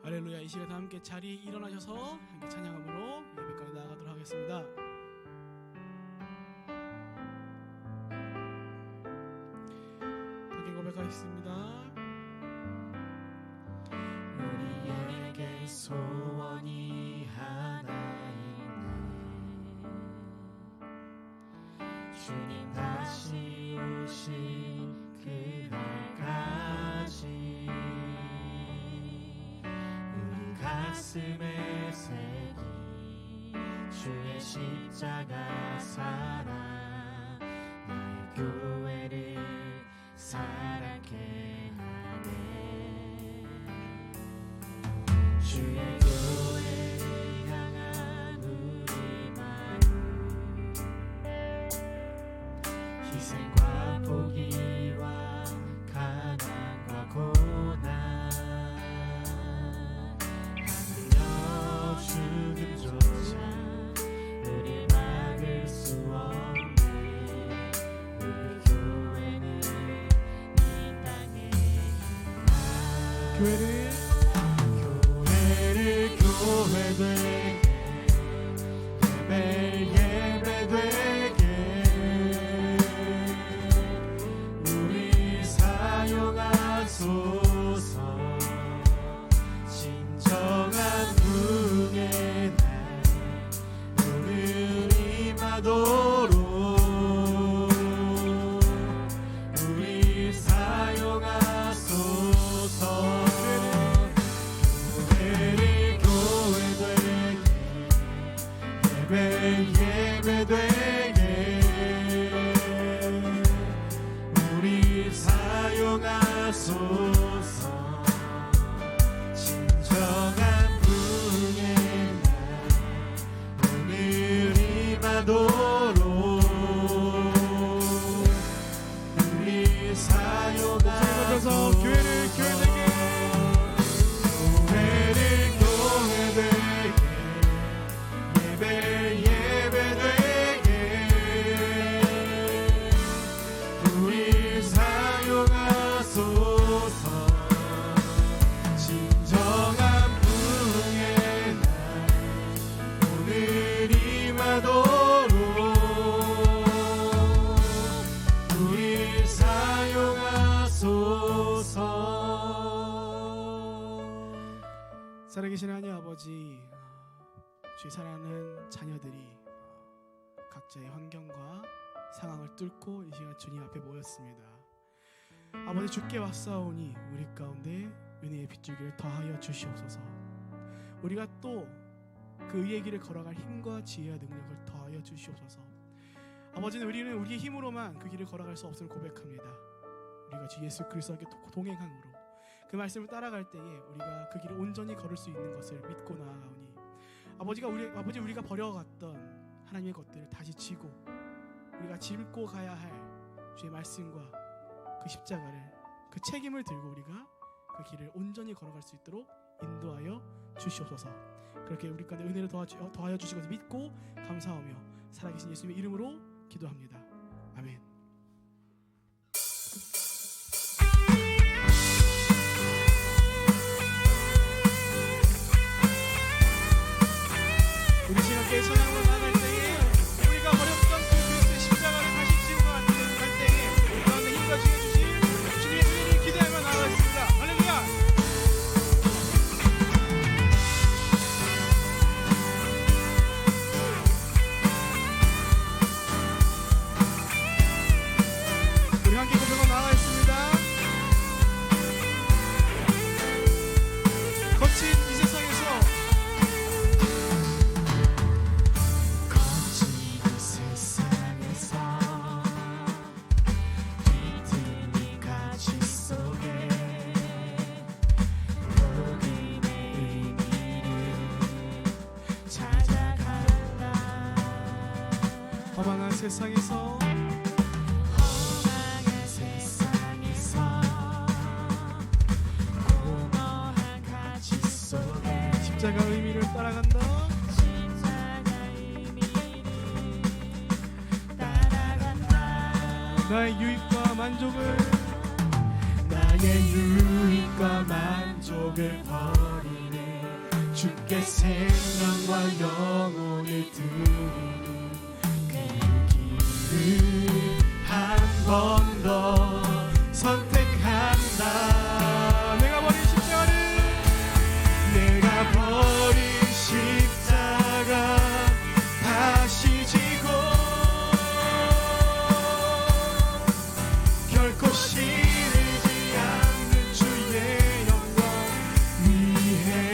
할렐루야. 이 시간 함께 자리에 일어나셔서 함께 찬양함으로 예배까지 나아가도록 하겠습니다. 함께 고백하겠습니다. 우리에게 소원이 하나 있네. 주님 다시 오신 그날까지 우리 가슴에 새긴 주의 십자가 사랑 나의 교회를 사랑케 하네. 주의 교회를 향한 우리 마음 희생과 포기와 가난과 고난 하물며 죽음조차 우리 막을 수 없는 우리 교회는 이 땅에 교회를 교회되게 예배되게 우리 사용하소서. 진정한 부흥의 날 오늘 임하도록 우리 사용하소서. 예배되게 우리 사용하소서. 진정한 부흥의 날 오늘 임하도록 우리 사용하소서. 교회를 예배되게 우리 사용하소서. 진정한 부흥의 날 오늘 임하도록 우리 사용하소서. 살아계신 하나님 아버지, 주의 사랑하는 자녀들이 각자의 환경과 상황을 뚫고 이 시간 주님 앞에 모였습니다. 아버지, 주께 왔사오니 우리 가운데 은혜의 빗줄기를 더하여 주시옵소서. 우리가 또 그 의의 길을 걸어갈 힘과 지혜와 능력을 더하여 주시옵소서. 아버지는 우리는 우리의 힘으로만 그 길을 걸어갈 수 없음을 고백합니다. 우리가 주 예수 그리스도와 동행함으로 그 말씀을 따라갈 때에 우리가 그 길을 온전히 걸을 수 있는 것을 믿고 나아가오니 아버지, 우리가 버려갔던 하나님의 것들을 다시 지고 우리가 짚고 가야 할 주의 말씀과 그 십자가를, 그 책임을 들고 우리가 그 길을 온전히 걸어갈 수 있도록 인도하여 주시옵소서. 그렇게 우리 가운데 은혜를 더하여 주신 것을 믿고 감사하며 살아계신 예수님의 이름으로 기도합니다. 아멘. 우리 시간께 찬양으로 나갈 때에 우리가 버렸던 그 그리스도의 십자가를 다시 지고 갈 때에 우리 가운데 힘과 지혜 주신 주님의 은혜를 기대하며 나아가겠습니다. 할렐루야. 우리 함께 고백하고 나아가겠습니다. 거친 이 세상에서 뒤틀린 가치 속에 복음의 의미를 찾아간다. 험한 세상에서 공허한 가치 속에 십자가 의미를 따라간다. 나의 유익과 만족을 나의 유익과 만족을 버리는 주께 생명과 영혼을 드리는 그 길을 한 번 더 선택한다. 내가 버린 십자가를, 내가 버린 십자가 다시 지고 결코 시들지 않는 주의 영광 위해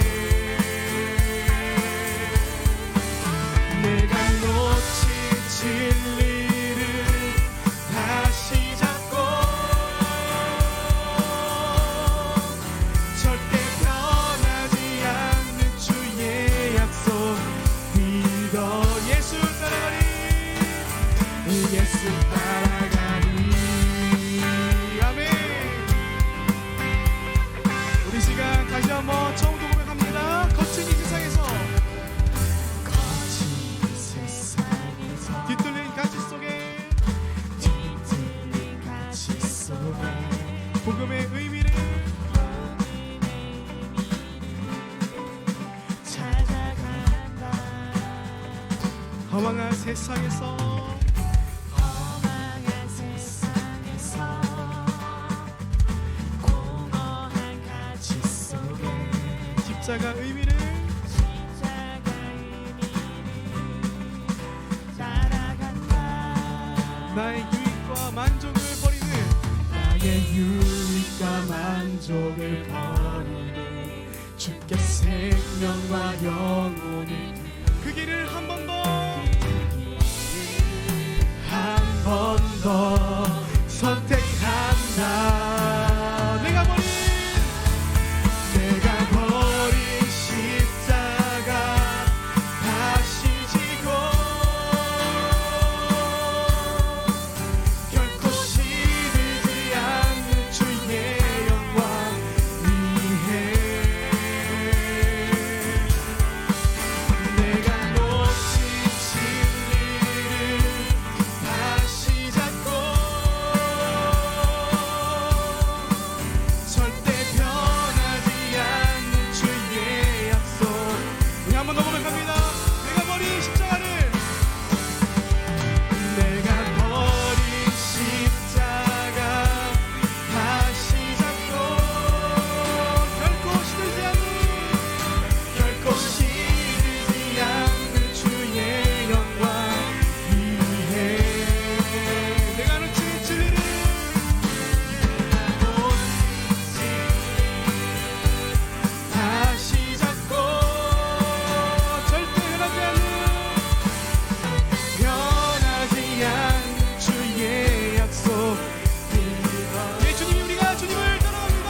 내가 놓친 진리를 다시 잡고 절대 변하지 않는 주의 약속 믿어. 예수 따라가리, 예수 따라가리. 아멘. 우리 시간 다시 한번 처음부터 고백합니다. 거친 이 세상에서, 거친 세상에서 뒤틀린 가치 속에 뒤틀린 가치 속에 복음의 의미를 찾아간다. 허망한 세상에서 험한 세상에서 공허한 가치 속에 십자가 의미를 십자가 의미를 따라간다. 나의 유익과 만족을 버리는, 나의 유익과 만족을 버리는 주께 생명과 영혼을 그 길을 한 번 더, 한 번 더 선택한다. 내가 버린 십자가 다시 지고 결코 시들지 않는 주의 영광 위해 내가 놓친 진리를 다시 잡고 절대 변하지 않는 주의 약속. 우리 한 번 더 고백합니다. 내가 버린 십자가를, 내가 버린 십자가 다시 잡고 결코 시들지 않는 주의 영광 위해 내가 놓친 진리를 다시 잡고 절대 변하지 않는 주의 약속 믿어. 예, 주님이 우리가 주님을 따라갑니다.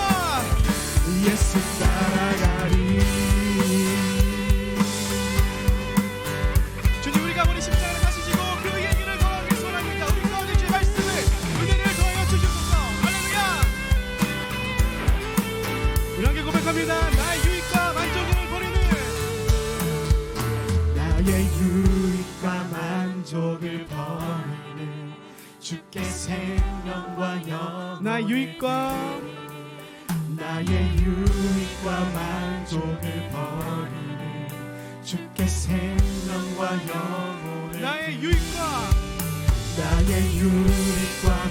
예수 따라가리. 주님 우리가 버린 십자가를 다시 지고 그 얘기를 더하기 위해서 원합니다. 우리 가운데 주의 말씀을 은혜를 더하여 주시옵소서. 할렐루야. 우리 함께 고백합니다. 나의 유익과 만족을 버리는, 나의 유익과 만족을 버리는 주께 생명과 영혼, 나의 유익과 만족을 버리는 주께 생명과 영혼을, 나의 유익과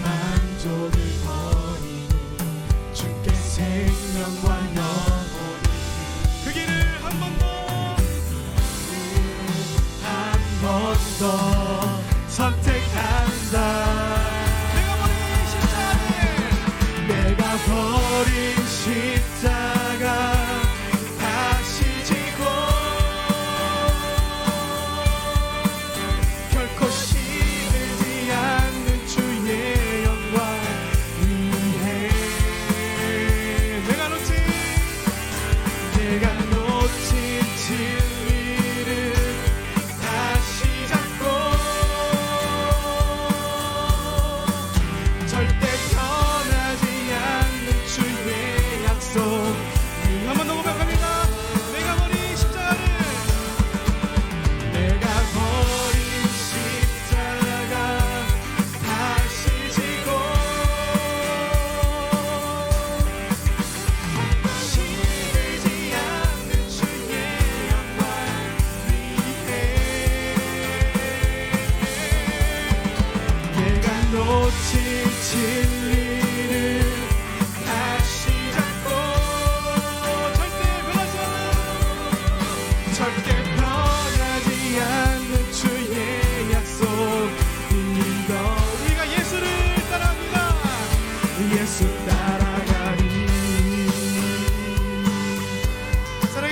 만족을 버리는 주께 생명과 영혼을 그 길을 한 번 더 선택한다. 내가 버린 십자가 다시 지고 결코 시들지 않는 주의 영광 위해 내가 놓친 진리를 다시 잡고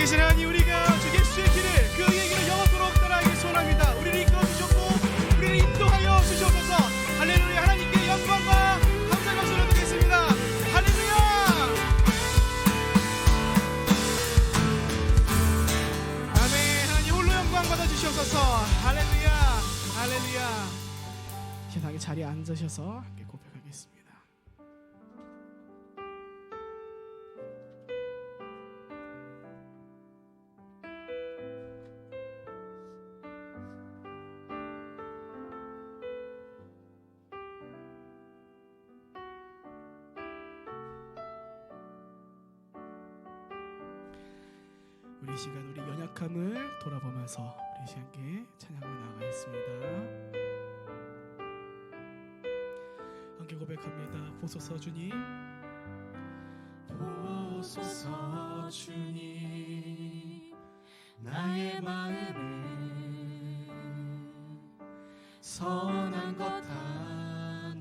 살아계신 하나님, 우리가 주 예수의 길을, 그의 길을 영원토록 따라가길 소원합니다. 우리를 이끌어 주셨고 우리를 인도하여 주셔서 할렐루야. 하나님께 영광과 감사의 박수를 드리겠습니다. 할렐루야. 아멘. 하나님 홀로 영광 받아 주시옵소서. 할렐루야. 할렐루야. 신앙의 자리에 앉으셔서 함께 고백하겠습니다. 우리 시간, 우리 연약함을 돌아보면서 우리 시간께 찬양을 나가겠습니다. 함께 고백합니다. 보소서 주님, 보소서 주님, 나의 마음에 선한 것 하나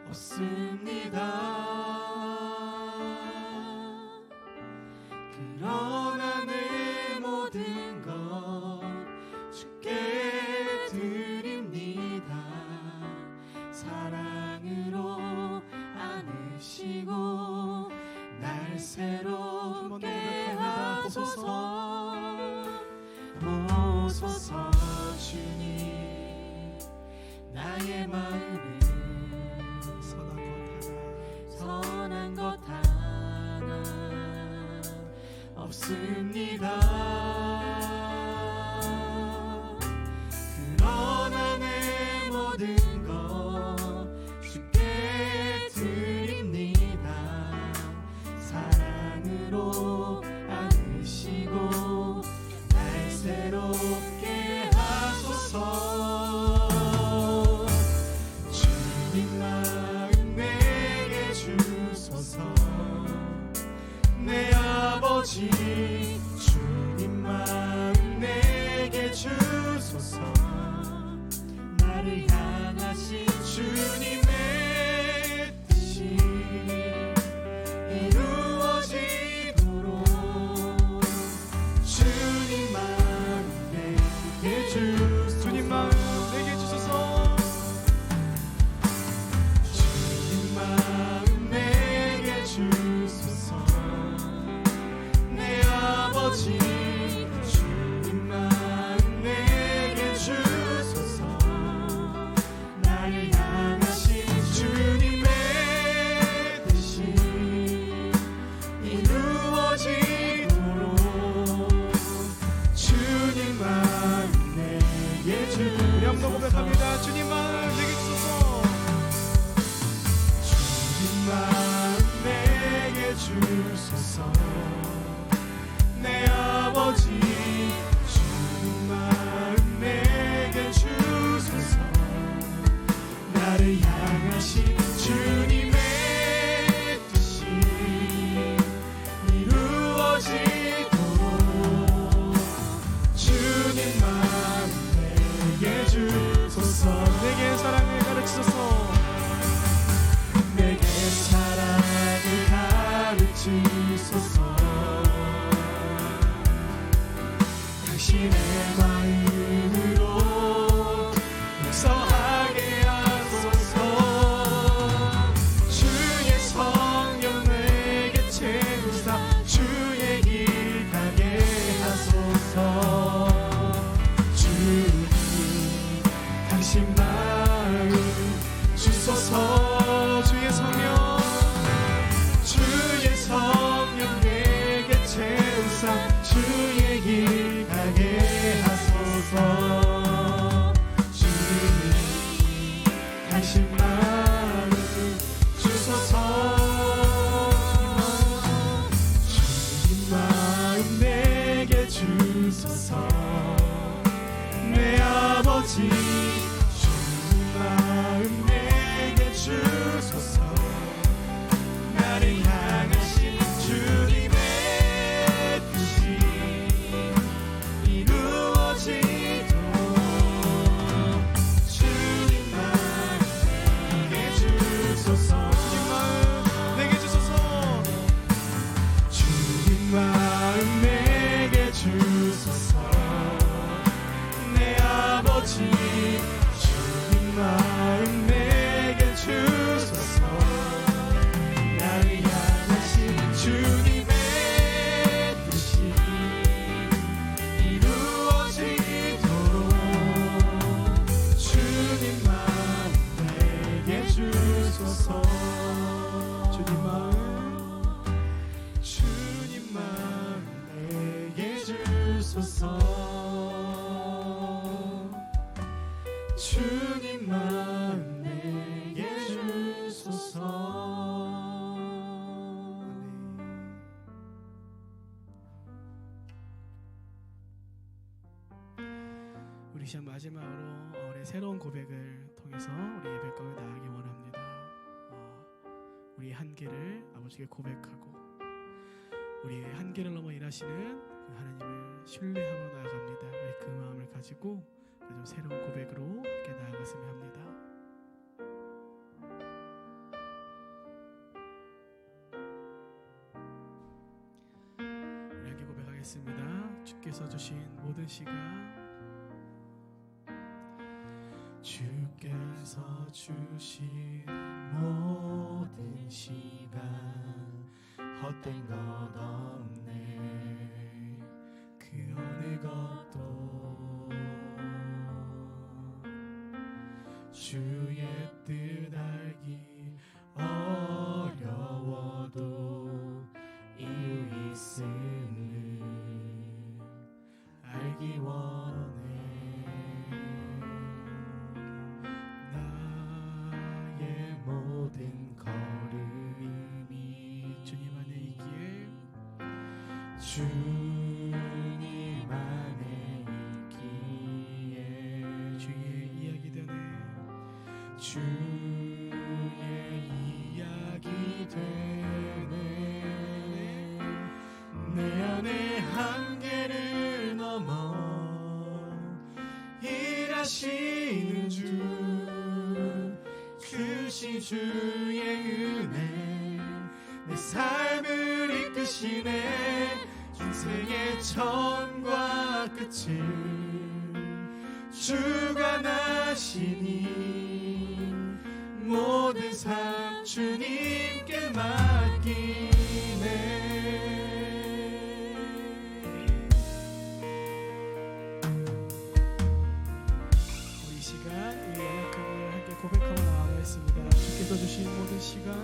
없습니다. 그러나 내 모든 것 주께 드립니다. 사랑으로 안으시고 날 새롭게 하소서. 보소서 주님, 나의 마음에 선한 것 하나 없습니다. 그러나 내 모든 것 주께 드립니다. 사랑으로 안으시고 날 새롭게 하소서. 주님 마음 내게 주소서. 내 아버지 주님 마음 내게 주소서. 나를 향하신 주님의 뜻이 이루어지도록 주님 마음 내게 주소서. 주님 마음 내게 주소서. 주님 마음 내게 주소서. 내 아버지 주님 마음 내게 주소서. 나를 향하신 주님의 뜻이 이루어지도록 주님 마음 내게 주소서. 우리 한번 고백합니다. 주님 마음 내게 주소서. 주님 마음 내게 주소서. 내 아버지 주님 마음 내게 주소서. 나를 향하신 주님의 뜻이 이루어지도록 주님 마음 내게 주소서. 내게 사랑을 가르치소서. 내게 사랑을 가르치소서. 당신의 마음으로 용서하게 하소서. 주의 성령 내게 채우사 주의 길 가게 하소서. 주님 당신 마음 주소서. 주의 성령, 주의 성령 내게 채우사 주의 길 가게 하소서. 하소서. 주님만 내게 주소서. 우리 시간 마지막으로 우리 새로운 고백을 통해서 우리 예배 가운데 나아가기 원합니다. 우리의 한계를 아버지께 고백하고 우리의 한계를 넘어 일하시는 그 하나님을 신뢰하고 나아갑니다. 우리 그 마음을 가지고 좀 새로운 고백으로 함께 나아갔으면 합니다. 우리 함께 고백하겠습니다. 주께서 주신 모든 시간, 주께서 주신 모든 시간 헛된 것 없네. 그 어느 것도 주의 뜻 알기 어려워도 이유 있음을 알기 원해. 나의 모든 걸음이 주님 안에 있기에 주님 안에 있기에 주의 이야기 되네. 주의 이야기 되네. 내 안의 한계를 넘어 일하시는 주, 크신 주의 은혜 내 삶을 이끄시네. 인생의 처음과 끝을 주가 나시니 모든 삶 주님께 맡기네. 우리 시간 우리 연약함을 함께 고백하고 나아가겠습니다. 주께서 주신 모든 시간,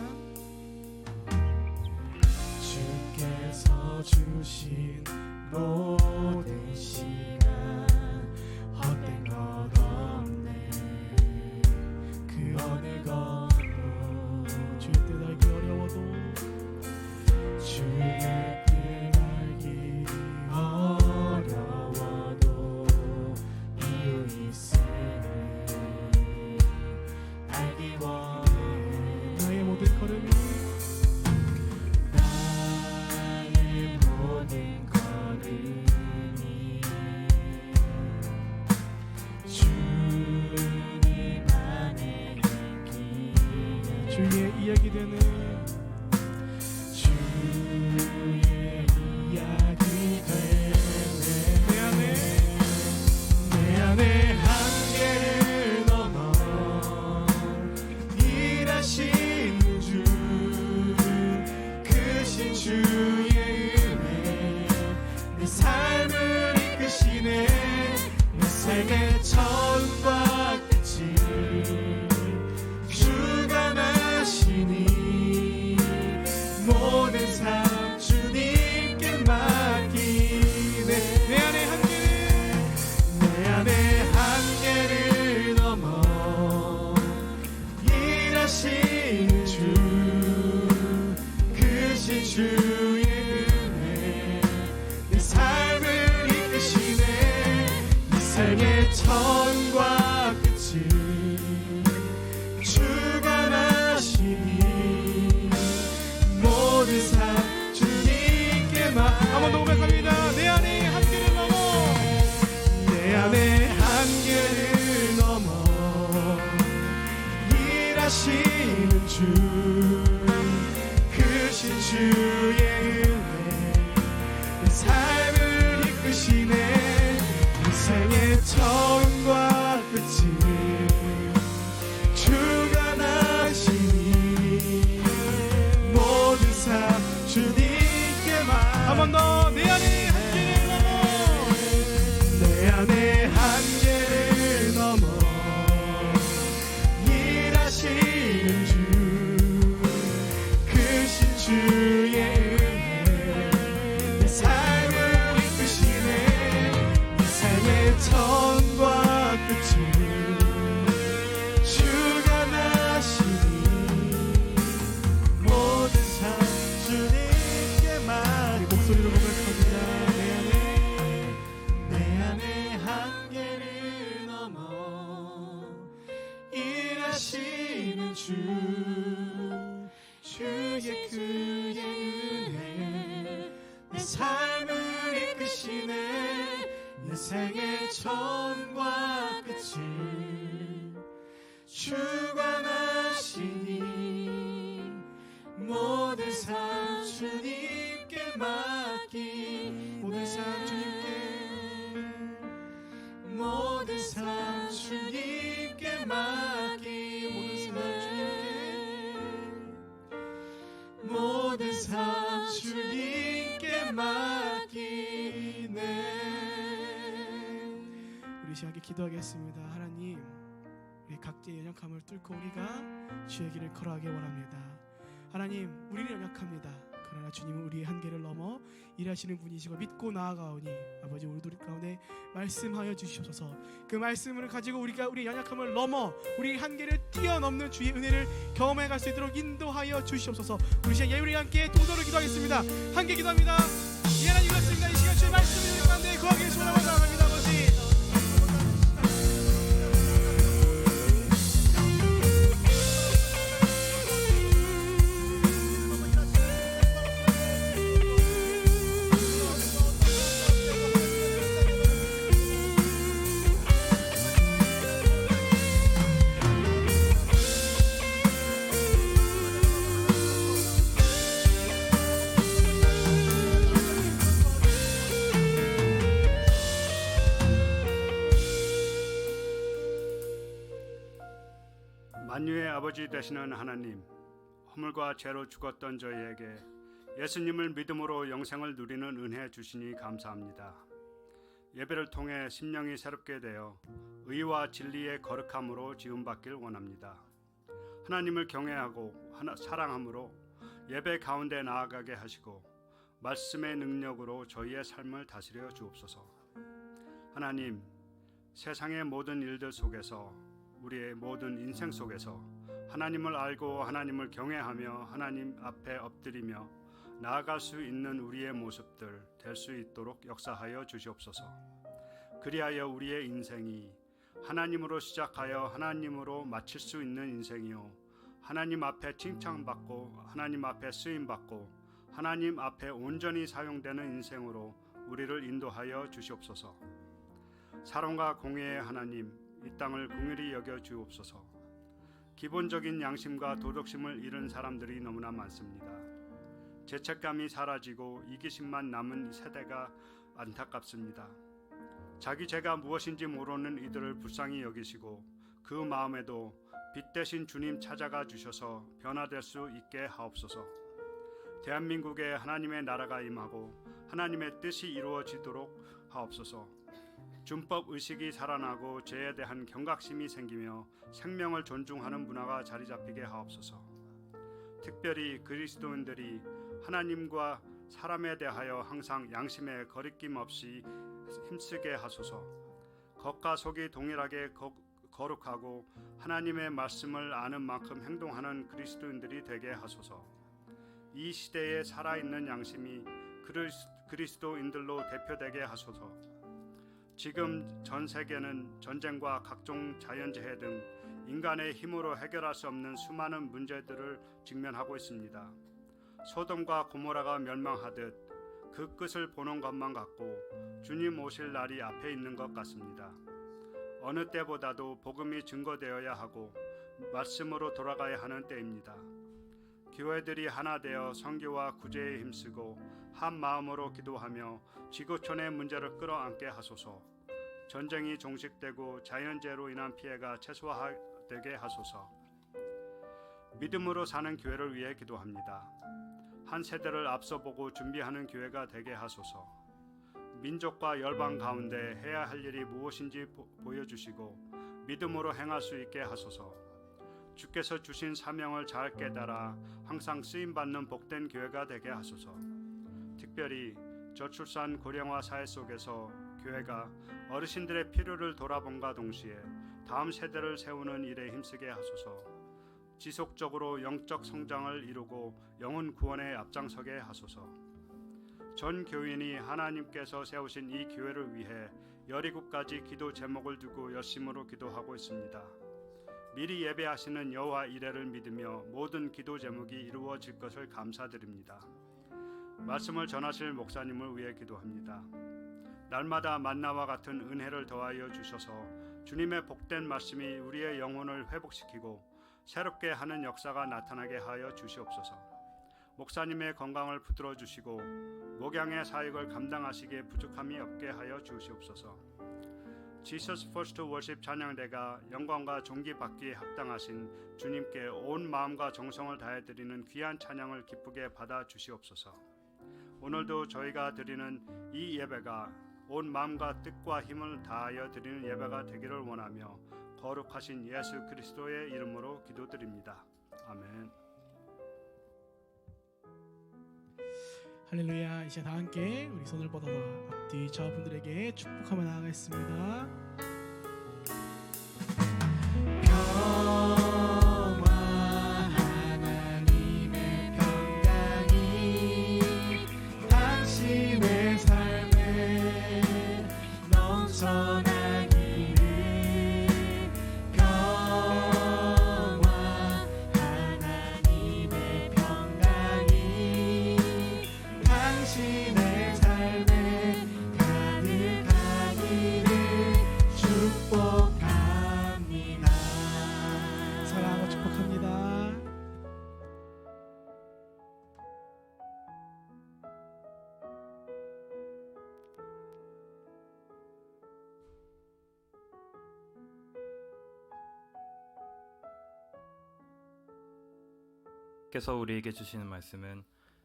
주께서 주신 모든 시간 헛된 것 없네. 그 어느 것도 주의 뜻 알기 어려워도 주의 뜻 알기 어려워도 이유 있음을 알기 원해. 나의 모든 걸음이 나의 모든 걸음이 주님 안에 있기에 주의 이야기 되네. 주의 이야기 되네. 내 안에 한계를 넘어 일하시는 주, 크신 주의 은혜 내 삶을 이끄시네. 인생의 처음과 끝을 주가 나시니 모든 삶 주님께 맡기네. 내 안의 한계를 넘어 일하시는 주, 크신 주의 은혜 내 삶을 이끄시네. 인생의 처음과 끝을 주가 나시니 모든 삶 주님께 한번 더 고백합니다. 내 안에 한계를 넘어 내 안에 한계를 넘어 일하시는 주, 크신 주의 은혜 내 삶을 이끄시네. 인생의 처음과 끝을 주가 나시니 모든 삶 주님께 한 번 더 내 안에 한계를 넘어 내 안에 한계를 넘어 일하시는 주, 크신 주의 은혜 내 삶을 이끄시네. 목소리로 고백합니다. 내 안에 한계를 넘어 일하시는 주의 그의 은혜 내 삶을 이끄시네 내 생의 처음과 끝을 주관하시니 모든 삶 주님께 맡기 모든 삶 주님께 모든 삶 주님께 맡기 모든 삶 주님께 맡기네. 우리 시간에 기도하겠습니다. 하나님, 우리 각자의 연약함을 뚫고 우리가 주의 길을 걸어가기 원합니다. 하나님, 우리는 연약합니다. 그러나 주님은 우리의 한계를 넘어 일하시는 분이시고 믿고 나아가오니 아버지 우리 가운데 말씀하여 주시옵소서. 그 말씀을 가지고 우리가 우리의 연약함을 넘어 우리 한계를 뛰어넘는 주의 은혜를 경험해 갈 수 있도록 인도하여 주시옵소서. 우리 시간 예우리 함께 동서로 기도하겠습니다. 함께 기도합니다. 이 하나님 그렇습니다. 이 시간 주의 말씀을 가운데 구하기 소원하고 나갑니다. 아버지 만유의 아버지 되시는 하나님, 허물과 죄로 죽었던 저희에게 예수님을 믿음으로 영생을 누리는 은혜 주시니 감사합니다. 예배를 통해 심령이 새롭게 되어 의와 진리의 거룩함으로 지음받길 원합니다. 하나님을 경외하고 사랑함으로 예배 가운데 나아가게 하시고 말씀의 능력으로 저희의 삶을 다스려 주옵소서. 하나님, 세상의 모든 일들 속에서 우리의 모든 인생 속에서 하나님을 알고 하나님을 경외하며 하나님 앞에 엎드리며 나아갈 수 있는 우리의 모습들 될 수 있도록 역사하여 주시옵소서. 그리하여 우리의 인생이 하나님으로 시작하여 하나님으로 마칠 수 있는 인생이요 하나님 앞에 칭찬받고 하나님 앞에 쓰임받고 하나님 앞에 온전히 사용되는 인생으로 우리를 인도하여 주시옵소서. 사랑과 공의의 하나님, 이 땅을 긍휼히 여겨 주옵소서. 기본적인 양심과 도덕심을 잃은 사람들이 너무나 많습니다. 죄책감이 사라지고 이기심만 남은 이 세대가 안타깝습니다. 자기 죄가 무엇인지 모르는 이들을 불쌍히 여기시고 그 마음에도 빛 대신 주님 찾아가 주셔서 변화될 수 있게 하옵소서. 대한민국에 하나님의 나라가 임하고 하나님의 뜻이 이루어지도록 하옵소서. 준법 의식이 살아나고 죄에 대한 경각심이 생기며 생명을 존중하는 문화가 자리 잡히게 하옵소서. 특별히 그리스도인들이 하나님과 사람에 대하여 항상 양심에 거리낌 없이 힘쓰게 하소서. 겉과 속이 동일하게 거룩하고 하나님의 말씀을 아는 만큼 행동하는 그리스도인들이 되게 하소서. 이 시대에 살아있는 양심이 그리스도인들로 대표되게 하소서. 지금 전 세계는 전쟁과 각종 자연재해 등 인간의 힘으로 해결할 수 없는 수많은 문제들을 직면하고 있습니다. 소돔과 고모라가 멸망하듯 그 끝을 보는 것만 같고 주님 오실 날이 앞에 있는 것 같습니다. 어느 때보다도 복음이 증거되어야 하고 말씀으로 돌아가야 하는 때입니다. 교회들이 하나 되어 선교와 구제에 힘쓰고 한 마음으로 기도하며 지구촌의 문제를 끌어안게 하소서. 전쟁이 종식되고 자연재해로 인한 피해가 최소화되게 하소서. 믿음으로 사는 교회를 위해 기도합니다. 한 세대를 앞서보고 준비하는 교회가 되게 하소서. 민족과 열방 가운데 해야 할 일이 무엇인지 보여주시고 믿음으로 행할 수 있게 하소서. 주께서 주신 사명을 잘 깨달아 항상 쓰임받는 복된 교회가 되게 하소서. 특별히 저출산 고령화 사회 속에서 교회가 어르신들의 필요를 돌아봄과 동시에 다음 세대를 세우는 일에 힘쓰게 하소서. 지속적으로 영적 성장을 이루고 영혼 구원에 앞장서게 하소서. 전 교인이 하나님께서 세우신 이 교회를 위해 17가지 기도 제목을 두고 열심으로 기도하고 있습니다. 미리 예배하시는 여호와 이레를 믿으며 모든 기도 제목이 이루어질 것을 감사드립니다. 말씀을 전하실 목사님을 위해 기도합니다. 날마다 만나와 같은 은혜를 더하여 주셔서 주님의 복된 말씀이 우리의 영혼을 회복시키고 새롭게 하는 역사가 나타나게 하여 주시옵소서. 목사님의 건강을 붙들어 주시고 목양의 사역을 감당하시기에 부족함이 없게 하여 주시옵소서. Jesus First Worship 찬양대가 영광과 존귀받기에 합당하신 주님께 온 마음과 정성을 다해 드리는 귀한 찬양을 기쁘게 받아 주시옵소서. 오늘도 저희가 드리는 이 예배가 온 마음과 뜻과 힘을 다하여 드리는 예배가 되기를 원하며 거룩하신 예수 그리스도의 이름으로 기도드립니다. 아멘. 할렐루야. 이제 다 함께 우리 손을 뻗어서 앞뒤 저분들에게 축복하며 나아가겠습니다. 평화 하나님의 평강이 당신의 삶에 넘쳐나기를. 평화 하나님의 평강이 당신의 삶에 가득하기를 축복합니다. 사랑하고 축복합니다. 께서 우리에게 주시는 말씀은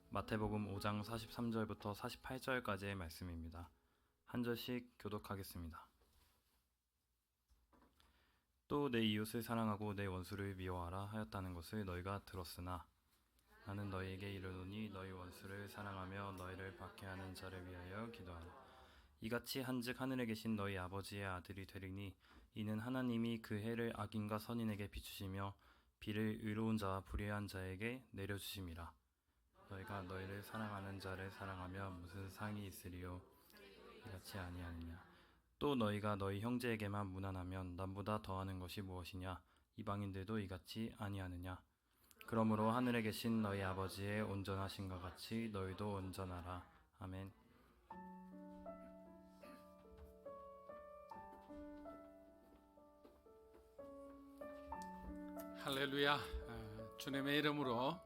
마태복음 5장 43절부터 48절까지의 말씀입니다. 한 절씩 교독하겠습니다. 또 내 이웃을 사랑하고 내 원수를 미워하라 하였다는 것을 너희가 들었으나 나는 너희에게 이르노니 너희 원수를 사랑하며 너희를 박해하는 자를 위하여 기도하라. 이같이 한즉 하늘에 계신 너희 아버지의 아들이 되리니 이는 하나님이 그 해를 악인과 선인에게 비추시며 비를 의로운 자와 불의한 자에게 내려주심이라. 너희가 너희를 사랑하는 자를 사랑하며 무슨 상이 있으리요? 이같이 아니하느냐? 또 너희가 너희 형제에게만 무난하면 남보다 더하는 것이 무엇이냐? 이방인들도 이같이 아니하느냐? 그러므로 하늘에 계신 너희 아버지의 온전하심과 같이 너희도 온전하라. 아멘. 할렐루야. 주님의 이름으로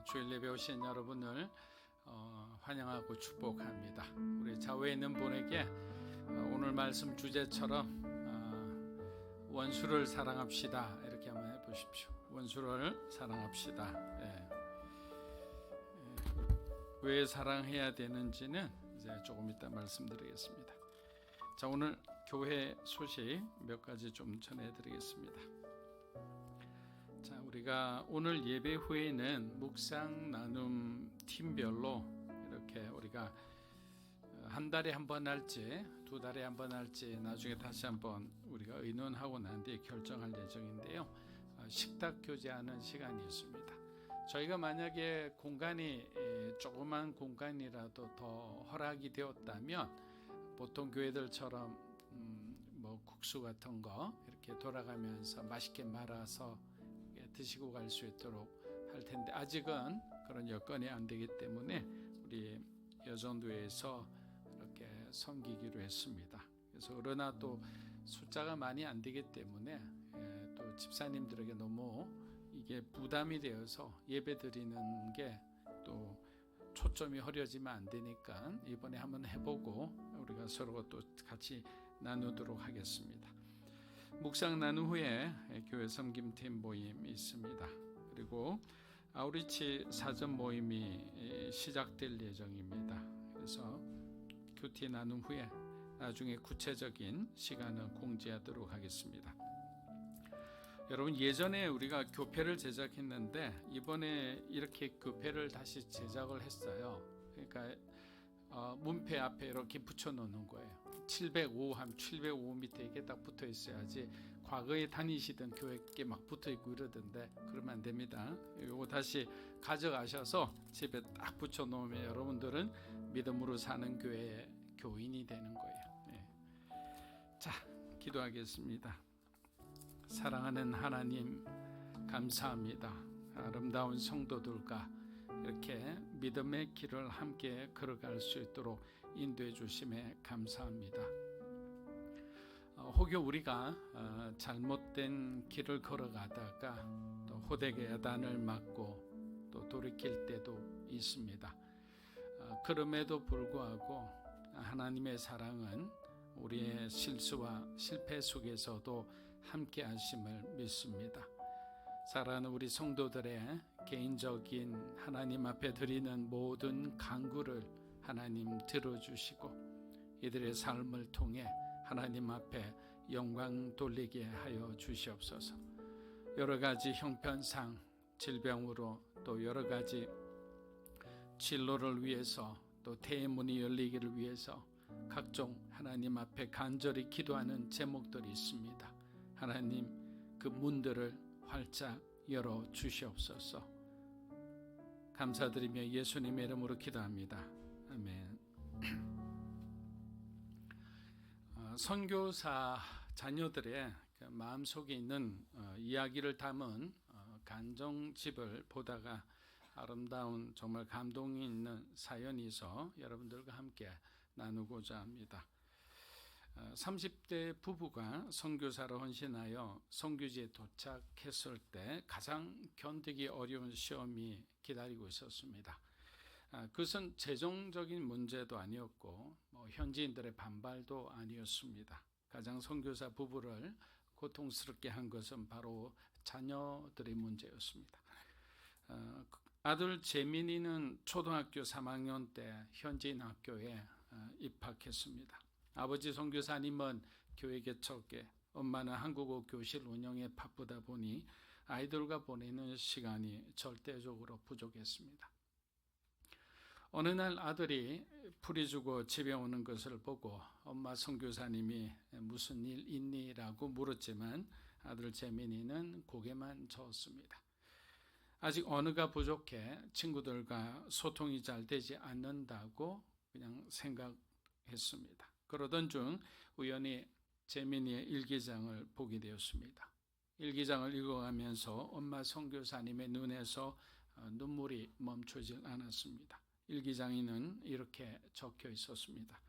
주일 예배 오신 여러분을 환영하고 축복합니다. 우리 좌우에 있는 분에게 오늘 말씀 주제처럼 원수를 사랑합시다 이렇게 한번 해보십시오. 원수를 사랑합시다. 왜 사랑해야 되는지는 이제 조금 이따 말씀드리겠습니다. 자, 오늘 교회 소식 몇 가지 좀 전해드리겠습니다. 자, 우리가 오늘 예배 후에는 묵상 나눔 팀별로 이렇게 우리가 한 달에 한 번 할지 두 달에 한 번 할지 나중에 다시 한번 우리가 의논하고 난 뒤에 결정할 예정인데요. 식탁 교제하는 시간이 있습니다. 저희가 만약에 공간이 조그만 공간이라도 더 허락이 되었다면 보통 교회들처럼 뭐 국수 같은 거 이렇게 돌아가면서 맛있게 말아서 드시고 갈 수 있도록 할 텐데 아직은 그런 여건이 안 되기 때문에 우리 여전도에서 이렇게 섬기기로 했습니다. 그래서 그러나 또 숫자가 많이 안 되기 때문에 또 집사님들에게 너무 이게 부담이 되어서 예배 드리는 게 또 초점이 흐려지면 안 되니까 이번에 한번 해보고 우리가 서로 또 같이 나누도록 하겠습니다. 묵상 나눈 후에 교회 섬김팀 모임이 있습니다. 그리고 아우리치 사전 모임이 시작될 예정입니다. 그래서 큐티 나눈 후에 나중에 구체적인 시간을 공지하도록 하겠습니다. 여러분, 예전에 우리가 교패를 제작했는데 이번에 이렇게 교패를 다시 제작을 했어요. 그러니까 문패 앞에 이렇게 붙여놓는 거예요. 705 하면 705 밑에 이게 딱 붙어 있어야지. 과거에 다니시던 교회에 막 붙어 있고 이러던데 그러면 안 됩니다. 이거 다시 가져가셔서 집에 딱 붙여 놓으면 여러분들은 믿음으로 사는 교회의 교인이 되는 거예요. 네. 자, 기도하겠습니다. 사랑하는 하나님, 감사합니다. 아름다운 성도들과 이렇게 믿음의 길을 함께 걸어갈 수 있도록 인도해 주심에 감사합니다. 혹여 우리가 잘못된 길을 걸어가다가 또 호되게 야단을 맞고 또 돌이킬 때도 있습니다. 그럼에도 불구하고 하나님의 사랑은 우리의 실수와 실패 속에서도 함께 하심을 믿습니다. 사랑하는 우리 성도들의 개인적인 하나님 앞에 드리는 모든 간구를 하나님 들어주시고 이들의 삶을 통해 하나님 앞에 영광 돌리게 하여 주시옵소서. 여러 가지 형편상 질병으로 또 여러 가지 진로를 위해서 또 대문이 열리기를 위해서 각종 하나님 앞에 간절히 기도하는 제목들이 있습니다. 하나님 그 문들을 활짝 열어 주시옵소서. 감사드리며 예수님의 이름으로 기도합니다. 아멘. 선교사 자녀들의 마음속에 있는 이야기를 담은 간정집을 보다가 아름다운 정말 감동이 있는 사연이 있어 여러분들과 함께 나누고자 합니다. 30대 부부가 선교사로 헌신하여 선교지에 도착했을 때 가장 견디기 어려운 시험이 기다리고 있었습니다. 그것은 재정적인 문제도 아니었고 현지인들의 반발도 아니었습니다. 가장 선교사 부부를 고통스럽게 한 것은 바로 자녀들의 문제였습니다. 아들 재민이는 초등학교 3학년 때 현지인 학교에 입학했습니다. 아버지 선교사님은 교회 개척에, 엄마는 한국어 교실 운영에 바쁘다 보니 아이들과 보내는 시간이 절대적으로 부족했습니다. 어느 날 아들이 풀이 주고 집에 오는 것을 보고 엄마 선교사님이 무슨 일 있니? 라고 물었지만 아들 재민이는 고개만 저었습니다. 아직 언어가 부족해 친구들과 소통이 잘 되지 않는다고 그냥 생각했습니다. 그러던 중 우연히 재민이의 일기장을 보게 되었습니다. 일기장을 읽어가면서 엄마 선교사님의 눈에서 눈물이 멈추질 않았습니다. 일기장에는 이렇게 적혀 있었습니다.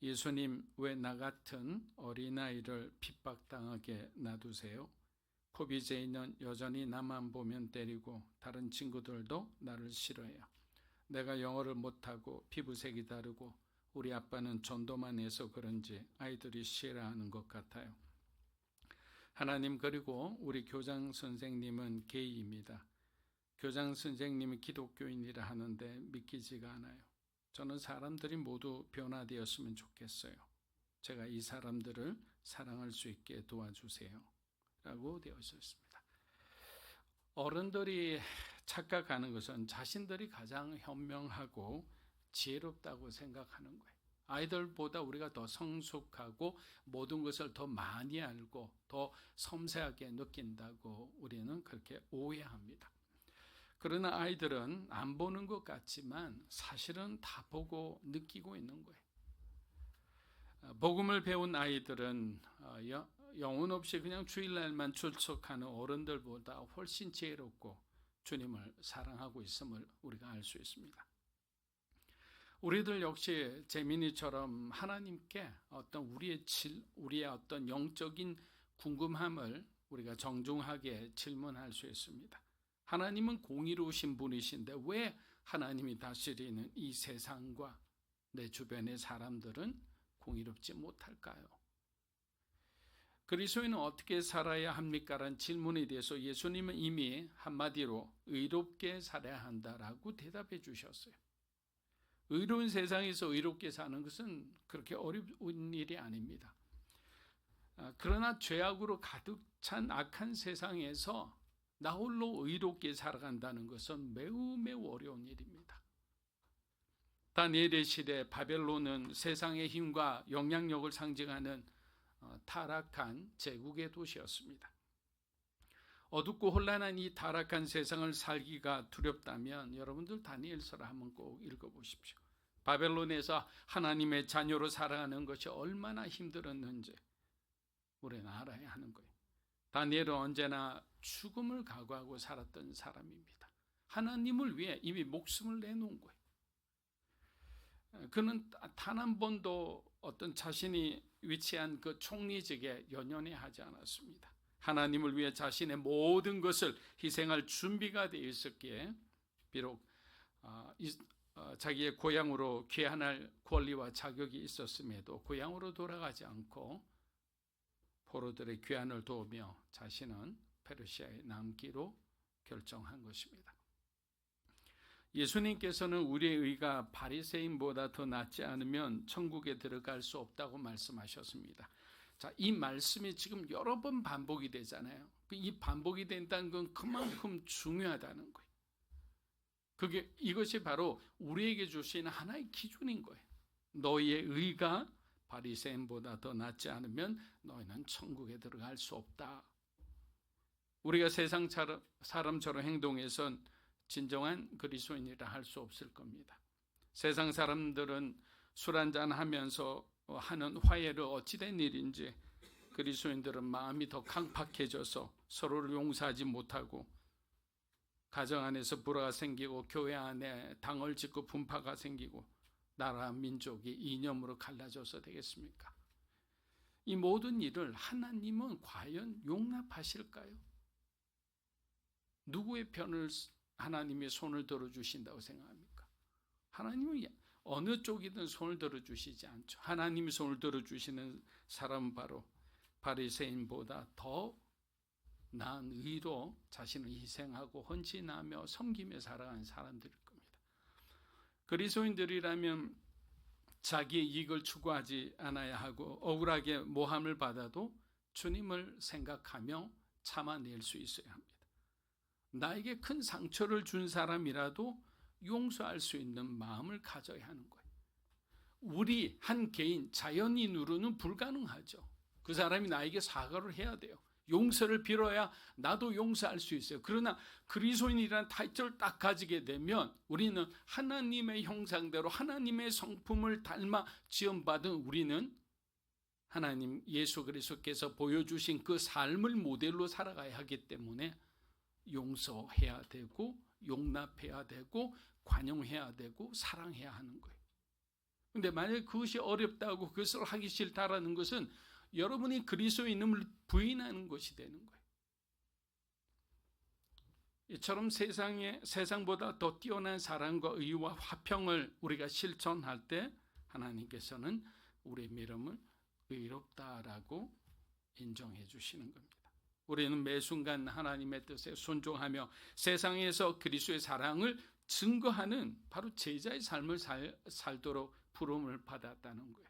예수님, 왜 나 같은 어린아이를 핍박당하게 놔두세요? 포비제이는 여전히 나만 보면 때리고 다른 친구들도 나를 싫어해요. 내가 영어를 못하고 피부색이 다르고 우리 아빠는 전도만 해서 그런지 아이들이 싫어하는 것 같아요. 하나님, 그리고 우리 교장 선생님은 게이입니다. 교장 선생님이 기독교인이라 하는데 믿기지가 않아요. 저는 사람들이 모두 변화되었으면 좋겠어요. 제가 이 사람들을 사랑할 수 있게 도와주세요. 라고 되어 있었습니다. 어른들이 착각하는 것은 자신들이 가장 현명하고 지혜롭다고 생각하는 거예요. 아이들보다 우리가 더 성숙하고 모든 것을 더 많이 알고 더 섬세하게 느낀다고 우리는 그렇게 오해합니다. 그러나 아이들은 안 보는 것 같지만 사실은 다 보고 느끼고 있는 거예요. 복음을 배운 아이들은 영혼 없이 그냥 주일날만 출석하는 어른들보다 훨씬 지혜롭고 주님을 사랑하고 있음을 우리가 알 수 있습니다. 우리들 역시 재민이처럼 하나님께 어떤 우리의 어떤 영적인 궁금함을 우리가 정중하게 질문할 수 있습니다. 하나님은 공의로우신 분이신데 왜 하나님이 다스리는 이 세상과 내 주변의 사람들은 공의롭지 못할까요? 그리스도인은 어떻게 살아야 합니까? 라는 질문에 대해서 예수님은 이미 한마디로 의롭게 살아야 한다라고 대답해 주셨어요. 의로운 세상에서 의롭게 사는 것은 그렇게 어려운 일이 아닙니다. 그러나 죄악으로 가득 찬 악한 세상에서 나 홀로 의롭게 살아간다는 것은 매우 매우 어려운 일입니다. 다니엘의 시대 바벨론은 세상의 힘과 영향력을 상징하는 타락한 제국의 도시였습니다. 어둡고 혼란한 이 타락한 세상을 살기가 두렵다면 여러분들 다니엘서를 한번 꼭 읽어보십시오. 바벨론에서 하나님의 자녀로 살아가는 것이 얼마나 힘들었는지 우리는 알아야 하는 거예요. 다니엘은 언제나 죽음을 각오하고 살았던 사람입니다. 하나님을 위해 이미 목숨을 내놓은 거예요. 그는 단 한 번도 어떤 자신이 위치한 그 총리직에 연연해 하지 않았습니다. 하나님을 위해 자신의 모든 것을 희생할 준비가 되어 있었기에 비록 자기의 고향으로 귀환할 권리와 자격이 있었음에도 고향으로 돌아가지 않고 포로들의 귀환을 도우며 자신은 페르시아에 남기로 결정한 것입니다. 예수님께서는 우리의 의가 바리새인보다 더 낫지 않으면 천국에 들어갈 수 없다고 말씀하셨습니다. 자, 이 말씀이 지금 여러 번 반복이 되잖아요. 이 반복이 된다는 건 그만큼 중요하다는 거예요. 이것이 바로 우리에게 주신 하나의 기준인 거예요. 너희의 의가 바리새인보다 더 낫지 않으면 너희는 천국에 들어갈 수 없다. 우리가 세상 사람처럼 행동해선 진정한 그리스도인이라 할 수 없을 겁니다. 세상 사람들은 술 한잔 하면서 하는 화해를 어찌된 일인지 그리스도인들은 마음이 더 강팍해져서 서로를 용서하지 못하고 가정 안에서 불화가 생기고 교회 안에 당을 짓고 분파가 생기고 나라 민족이 이념으로 갈라져서 되겠습니까? 이 모든 일을 하나님은 과연 용납하실까요? 누구의 편을 하나님이 손을 들어주신다고 생각합니까? 하나님은 어느 쪽이든 손을 들어주시지 않죠. 하나님이 손을 들어주시는 사람은 바로 바리새인보다 더 나은 의로 자신을 희생하고 헌신하며 섬기며 살아가는 사람들일 겁니다. 그리스도인들이라면 자기의 이익을 추구하지 않아야 하고 억울하게 모함을 받아도 주님을 생각하며 참아낼 수 있어야 합니다. 나에게 큰 상처를 준 사람이라도 용서할 수 있는 마음을 가져야 하는 거예요. 우리 한 개인 자연인으로는 불가능하죠. 그 사람이 나에게 사과를 해야 돼요. 용서를 빌어야 나도 용서할 수 있어요. 그러나 그리스도인이라는 타이틀을 딱 가지게 되면 우리는 하나님의 형상대로 하나님의 성품을 닮아 지음받은 우리는 하나님 예수 그리스도께서 보여주신 그 삶을 모델로 살아가야 하기 때문에 용서해야 되고 용납해야 되고 관용해야 되고 사랑해야 하는 거예요. 그런데 만약에 그것이 어렵다고 그것을 하기 싫다라는 것은 여러분이 그리스도인임을 부인하는 것이 되는 거예요. 이처럼 세상보다 더 뛰어난 사랑과 의와 화평을 우리가 실천할 때 하나님께서는 우리의 믿음을 의롭다라고 인정해 주시는 겁니다. 우리는 매 순간 하나님의 뜻에 순종하며 세상에서 그리스도의 사랑을 증거하는 바로 제자의 삶을 살도록 부름을 받았다는 거예요.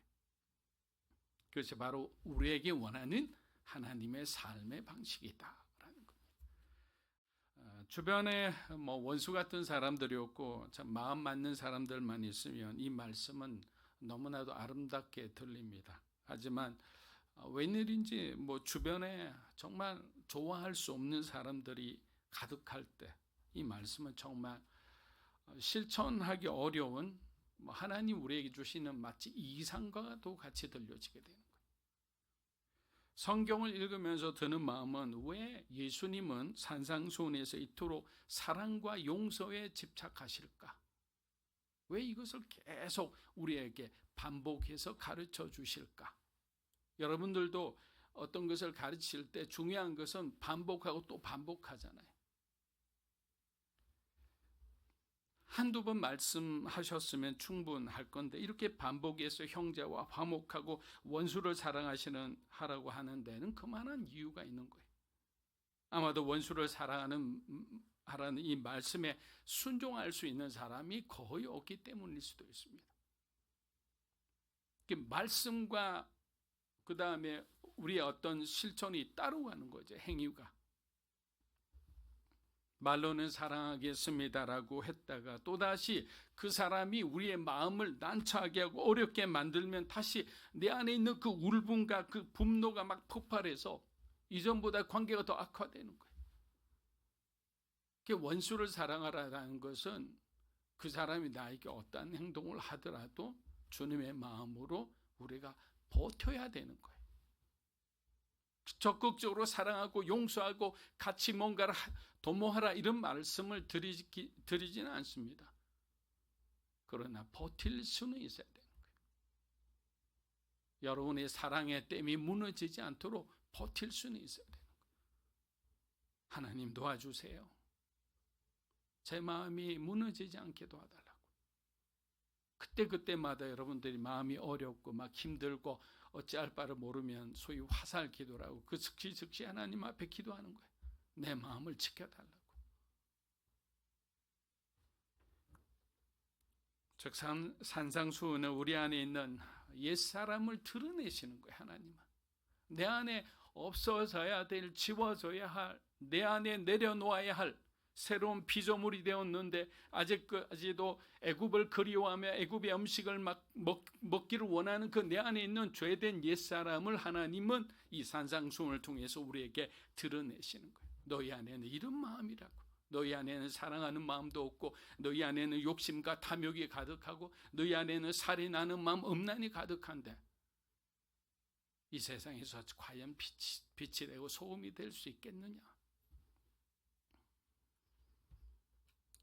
그것이 바로 우리에게 원하는 하나님의 삶의 방식이다라는 겁니다. 주변에 원수 같은 사람들이 없고 참 마음 맞는 사람들만 있으면 이 말씀은 너무나도 아름답게 들립니다. 하지만 웬일인지 주변에 정말 좋아할 수 없는 사람들이 가득할 때 이 말씀은 정말 실천하기 어려운 하나님 우리에게 주시는 마치 이상과도 같이 들려지게 되는 거예요. 성경을 읽으면서 드는 마음은 왜 예수님은 산상수훈에서 이토록 사랑과 용서에 집착하실까? 왜 이것을 계속 우리에게 반복해서 가르쳐 주실까? 여러분들도 어떤 것을 가르칠 때 중요한 것은 반복하고 또 반복하잖아요. 한두 번 말씀하셨으면 충분할 건데 이렇게 반복해서 형제와 화목하고 원수를 사랑하라고 하는 데는 그만한 이유가 있는 거예요. 아마도 원수를 사랑하라는 이 말씀에 순종할 수 있는 사람이 거의 없기 때문일 수도 있습니다. 말씀과 그 다음에 우리의 어떤 실천이 따라가는 거죠. 행위가. 말로는 사랑하겠습니다라고 했다가 또다시 그 사람이 우리의 마음을 난처하게 하고 어렵게 만들면 다시 내 안에 있는 그 울분과 그 분노가 막 폭발해서 이전보다 관계가 더 악화되는 거예요. 원수를 사랑하라는 것은 그 사람이 나에게 어떠한 행동을 하더라도 주님의 마음으로 우리가 버텨야 되는 거예요. 적극적으로 사랑하고 용서하고 같이 뭔가를 도모하라 이런 말씀을 드리지는 않습니다. 그러나 버틸 수는 있어야 되는 거예요. 여러분의 사랑의 댐이 무너지지 않도록 버틸 수는 있어야 되는 거예요. 하나님 도와주세요. 제 마음이 무너지지 않게 도와달라고. 그때마다 여러분들이 마음이 어렵고 막 힘들고 어찌할 바를 모르면 소위 화살 기도라고 그 즉시 하나님 앞에 기도하는 거예요. 내 마음을 지켜달라고. 즉 산상수훈은 우리 안에 있는 옛사람을 드러내시는 거예요. 하나님은 내 안에 없어져야 될, 지워져야 할, 내 안에 내려놓아야 할 새로운 피조물이 되었는데 아직까지도 애굽을 그리워하며 애굽의 음식을 막 먹기를 원하는 그 내 안에 있는 죄된 옛사람을 하나님은 이 산상수훈을 통해서 우리에게 드러내시는 거예요. 너희 안에는 이런 마음이라고. 너희 안에는 사랑하는 마음도 없고, 너희 안에는 욕심과 탐욕이 가득하고, 너희 안에는 살인하는 마음, 음란이 가득한데 이 세상에서 과연 빛이 되고 소금이 될 수 있겠느냐?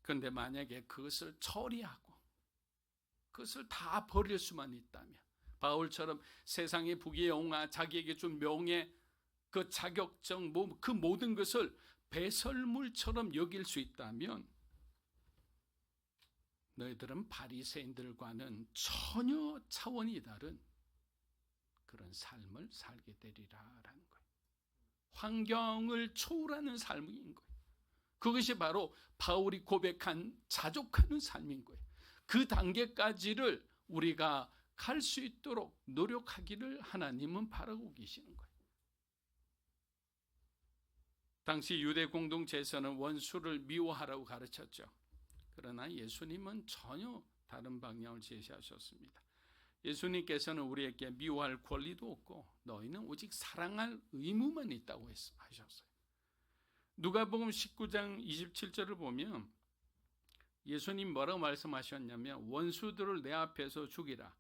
그런데 만약에 그것을 처리하고 그것을 다 버릴 수만 있다면, 바울처럼 세상의 부귀영화, 자기에게 준 명예, 그 자격증, 그 모든 것을 배설물처럼 여길 수 있다면 너희들은 바리새인들과는 전혀 차원이 다른 그런 삶을 살게 되리라라는 거예요. 환경을 초월하는 삶인 거예요. 그것이 바로 바울이 고백한 자족하는 삶인 거예요. 그 단계까지를 우리가 갈 수 있도록 노력하기를 하나님은 바라고 계시는 거예요. 당시 유대 공동체에서는 원수를 미워하라고 가르쳤죠. 그러나 예수님은 전혀 다른 방향을 제시하셨습니다. 예수님께서는 우리에게 미워할 권리도 없고 너희는 오직 사랑할 의무만 있다고 하셨어요. 누가복음 19장 27절을 보면 예수님 뭐라고 말씀하셨냐면 원수들을 내 앞에서 죽이라.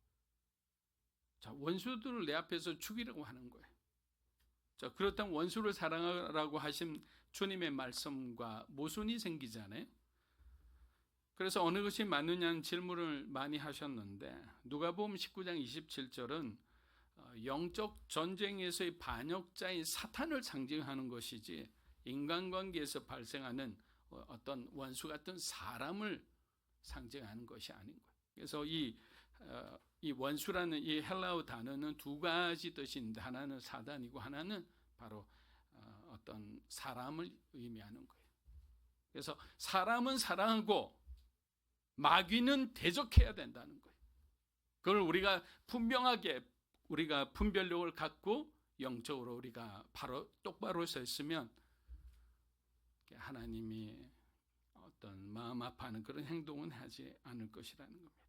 자, 원수들을 내 앞에서 죽이라고 하는 거예요. 자, 그렇다면 원수를 사랑하라고 하신 주님의 말씀과 모순이 생기잖아요. 그래서 어느 것이 맞느냐는 질문을 많이 하셨는데 누가복음 19장 27절은 영적 전쟁에서의 반역자인 사탄을 상징하는 것이지 인간관계에서 발생하는 어떤 원수 같은 사람을 상징하는 것이 아닌 거예요. 그래서 이 원수라는 이 헬라어 단어는 두 가지 뜻이 있는데 하나는 사단이고 하나는 바로 어떤 사람을 의미하는 거예요. 그래서 사람은 사랑하고 마귀는 대적해야 된다는 거예요. 그걸 우리가 분명하게 우리가 분별력을 갖고 영적으로 우리가 바로 똑바로 서 있으면 하나님이 어떤 마음 아파하는 그런 행동은 하지 않을 것이라는 겁니다.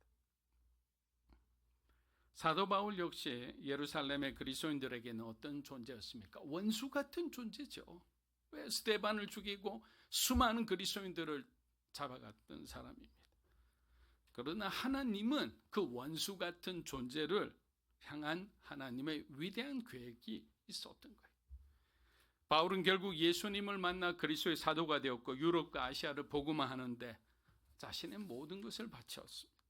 사도 바울 역시 예루살렘의 그리스도인들에게는 어떤 존재였습니까? 원수 같은 존재죠. 왜 스데반을 죽이고 수많은 그리스도인들을 잡아갔던 사람입니다. 그러나 하나님은 그 원수 같은 존재를 향한 하나님의 위대한 계획이 있었던 거예요. 바울은 결국 예수님을 만나 그리스도의 사도가 되었고 유럽과 아시아를 복음화하는데 자신의 모든 것을 바쳤습니다.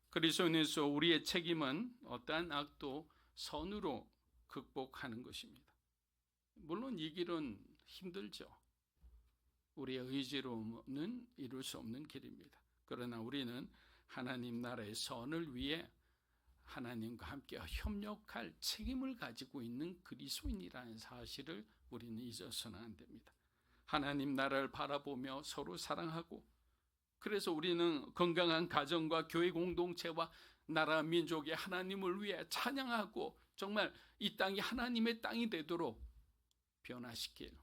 그리스도인에서 우리의 책임은 어떠한 악도 선으로 극복하는 것입니다. 물론 이 길은 힘들죠. 우리의 의지로는 이룰 수 없는 길입니다. 그러나 우리는 하나님 나라의 선을 위해 하나님과 함께 협력할 책임을 가지고 있는 그리스도인이라는 사실을 우리는 잊어서는 안 됩니다. 하나님 나라를 바라보며 서로 사랑하고 그래서 우리는 건강한 가정과 교회 공동체와 나라 민족의 하나님을 위해 찬양하고 정말 이 땅이 하나님의 땅이 되도록 변화시킬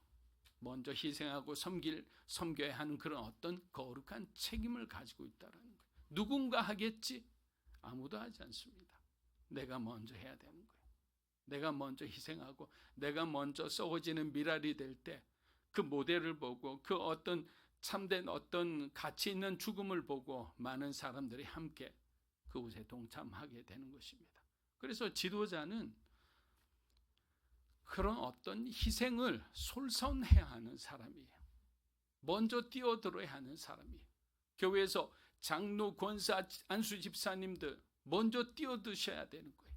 먼저 희생하고 섬겨야 하는 그런 어떤 거룩한 책임을 가지고 있다는 거예요. 누군가 하겠지? 아무도 하지 않습니다. 내가 먼저 해야 되는 거예요. 내가 먼저 희생하고 내가 먼저 썩어지는 미랄이 될 때 그 모델을 보고 그 어떤 참된 어떤 가치 있는 죽음을 보고 많은 사람들이 함께 그곳에 동참하게 되는 것입니다. 그래서 지도자는 그런 어떤 희생을 솔선해야 하는 사람이에요. 먼저 뛰어들어야 하는 사람이에요. 교회에서 장로, 권사, 안수 집사님들 먼저 뛰어드셔야 되는 거예요.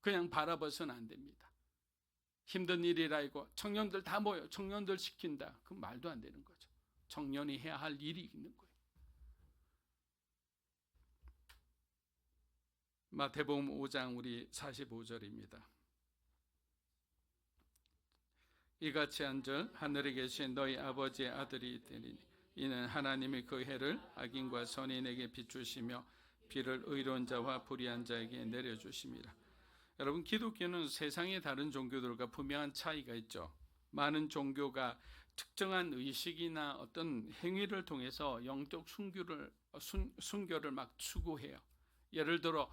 그냥 바라봐서는 안 됩니다. 힘든 일이라 이거 청년들 다 모여 청년들 시킨다. 그 말도 안 되는 거죠. 청년이 해야 할 일이 있는 거예요. 마태복음 5장 우리 45절입니다. 이같이 한절 하늘에 계신 너희 아버지의 아들이 되리니 이는 하나님이 그 해를 악인과 선인에게 비추시며 비를 의로운 자와 불의한 자에게 내려주심이라. 여러분, 기독교는 세상의 다른 종교들과 분명한 차이가 있죠. 많은 종교가 특정한 의식이나 어떤 행위를 통해서 영적 순교를 막 추구해요. 예를 들어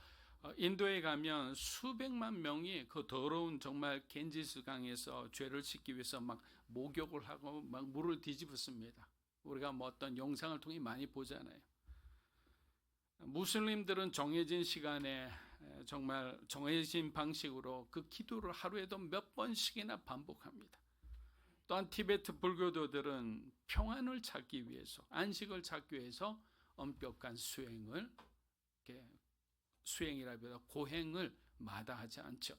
인도에 가면 수백만 명이 그 더러운 정말 겐지스 강에서 죄를 씻기 위해서 막 목욕을 하고 막 물을 뒤집었습니다. 우리가 뭐 어떤 영상을 통해 많이 보잖아요. 무슬림들은 정해진 시간에 정말 정해진 방식으로 그 기도를 하루에도 몇 번씩이나 반복합니다. 또한 티베트 불교도들은 평안을 찾기 위해서, 안식을 찾기 위해서 엄격한 수행이라기보다 고행을 마다하지 않죠.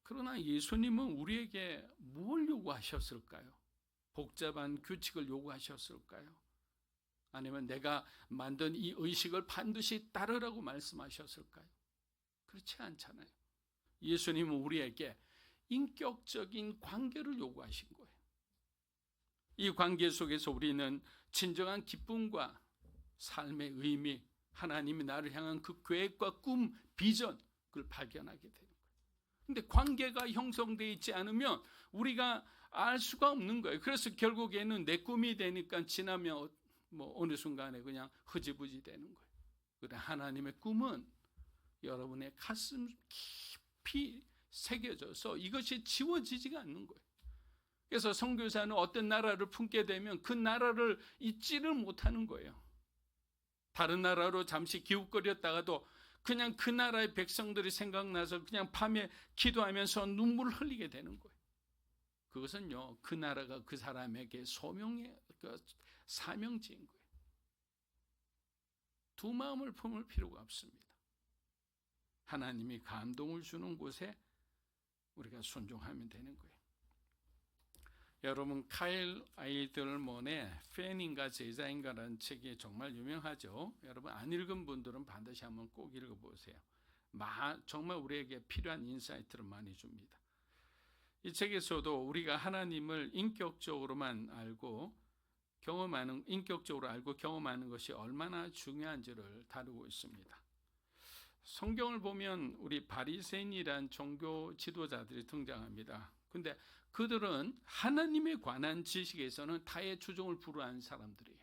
그러나 예수님은 우리에게 뭘 요구하셨을까요? 복잡한 규칙을 요구하셨을까요? 아니면 내가 만든 이 의식을 반드시 따르라고 말씀하셨을까요? 그렇지 않잖아요. 예수님은 우리에게 인격적인 관계를 요구하신 거예요. 이 관계 속에서 우리는 진정한 기쁨과 삶의 의미, 하나님이 나를 향한 그 계획과 꿈, 비전, 그걸 발견하게 되는 거예요. 근데 관계가 형성되어 있지 않으면 우리가 알 수가 없는 거예요. 그래서 결국에는 내 꿈이 되니까 지나면 뭐 어느 순간에 그냥 흐지부지 되는 거예요. 그런데 하나님의 꿈은 여러분의 가슴 깊이 새겨져서 이것이 지워지지가 않는 거예요. 그래서 선교사는 어떤 나라를 품게 되면 그 나라를 잊지를 못하는 거예요. 다른 나라로 잠시 기웃거렸다가도 그냥 그 나라의 백성들이 생각나서 그냥 밤에 기도하면서 눈물을 흘리게 되는 거예요. 그것은요, 그 나라가 그 사람에게 소명의 사명지인 거예요. 두 마음을 품을 필요가 없습니다. 하나님이 감동을 주는 곳에 우리가 순종하면 되는 거예요. 여러분, 카일 아이들몬의 팬인가 제자인가라는 책이 정말 유명하죠. 여러분 안 읽은 분들은 반드시 한번 꼭 읽어보세요. 정말 우리에게 필요한 인사이트를 많이 줍니다. 이 책에서도 우리가 하나님을 인격적으로만 알고 경험하는 것이 얼마나 중요한지를 다루고 있습니다. 성경을 보면 우리 바리새인이란 종교 지도자들이 등장합니다. 근데 그들은 하나님에 관한 지식에서는 타의 주종을 불허한 사람들이에요.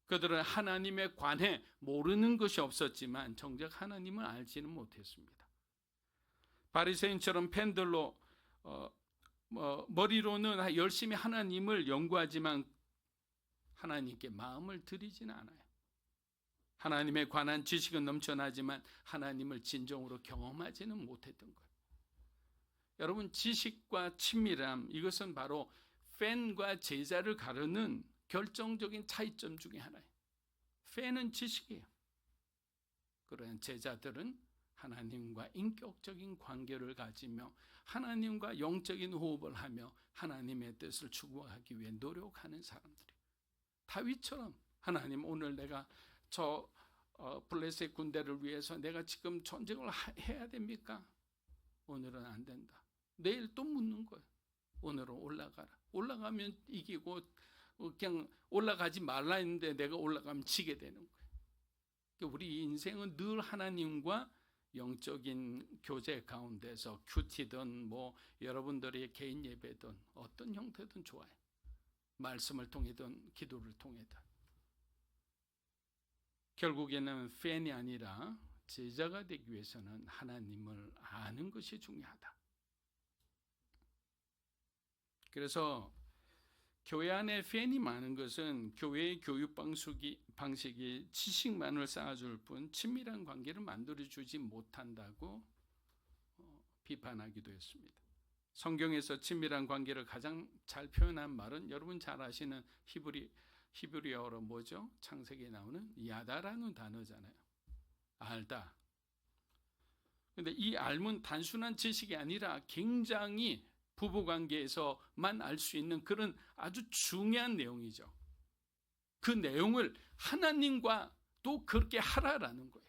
그들은 하나님에 관해 모르는 것이 없었지만 정작 하나님을 알지는 못했습니다. 바리새인처럼 팬들로 머리로는 열심히 하나님을 연구하지만 하나님께 마음을 들이지는 않아요. 하나님에 관한 지식은 넘쳐나지만 하나님을 진정으로 경험하지는 못했던 거예요. 여러분, 지식과 친밀함, 이것은 바로 팬과 제자를 가르는 결정적인 차이점 중에 하나예요. 팬은 지식이에요. 그러나 제자들은 하나님과 인격적인 관계를 가지며 하나님과 영적인 호흡을 하며 하나님의 뜻을 추구하기 위해 노력하는 사람들이에요. 다윗처럼 하나님, 오늘 내가 저 블레셋 군대를 위해서 내가 지금 전쟁을 해야 됩니까? 오늘은 안 된다. 내일 또 묻는 거예요. 오늘은 올라가라. 올라가면 이기고 그냥 올라가지 말라 했는데 내가 올라가면 지게 되는 거예요. 우리 인생은 늘 하나님과 영적인 교제 가운데서 큐티든 뭐 여러분들의 개인 예배든 어떤 형태든 좋아요. 말씀을 통해든 기도를 통해든. 결국에는 팬이 아니라 제자가 되기 위해서는 하나님을 아는 것이 중요하다. 그래서 교회 안에 팬이 많은 것은 교회의 교육 방식이 지식만을 쌓아줄 뿐 친밀한 관계를 만들어주지 못한다고 비판하기도 했습니다. 성경에서 친밀한 관계를 가장 잘 표현한 말은 여러분 잘 아시는 히브리어로 뭐죠? 창세기에 나오는 야다라는 단어잖아요. 알다. 근데 이 알은 단순한 지식이 아니라 굉장히 부부관계에서만 알 수 있는 그런 아주 중요한 내용이죠. 그 내용을 하나님과 또 그렇게 하라라는 거예요.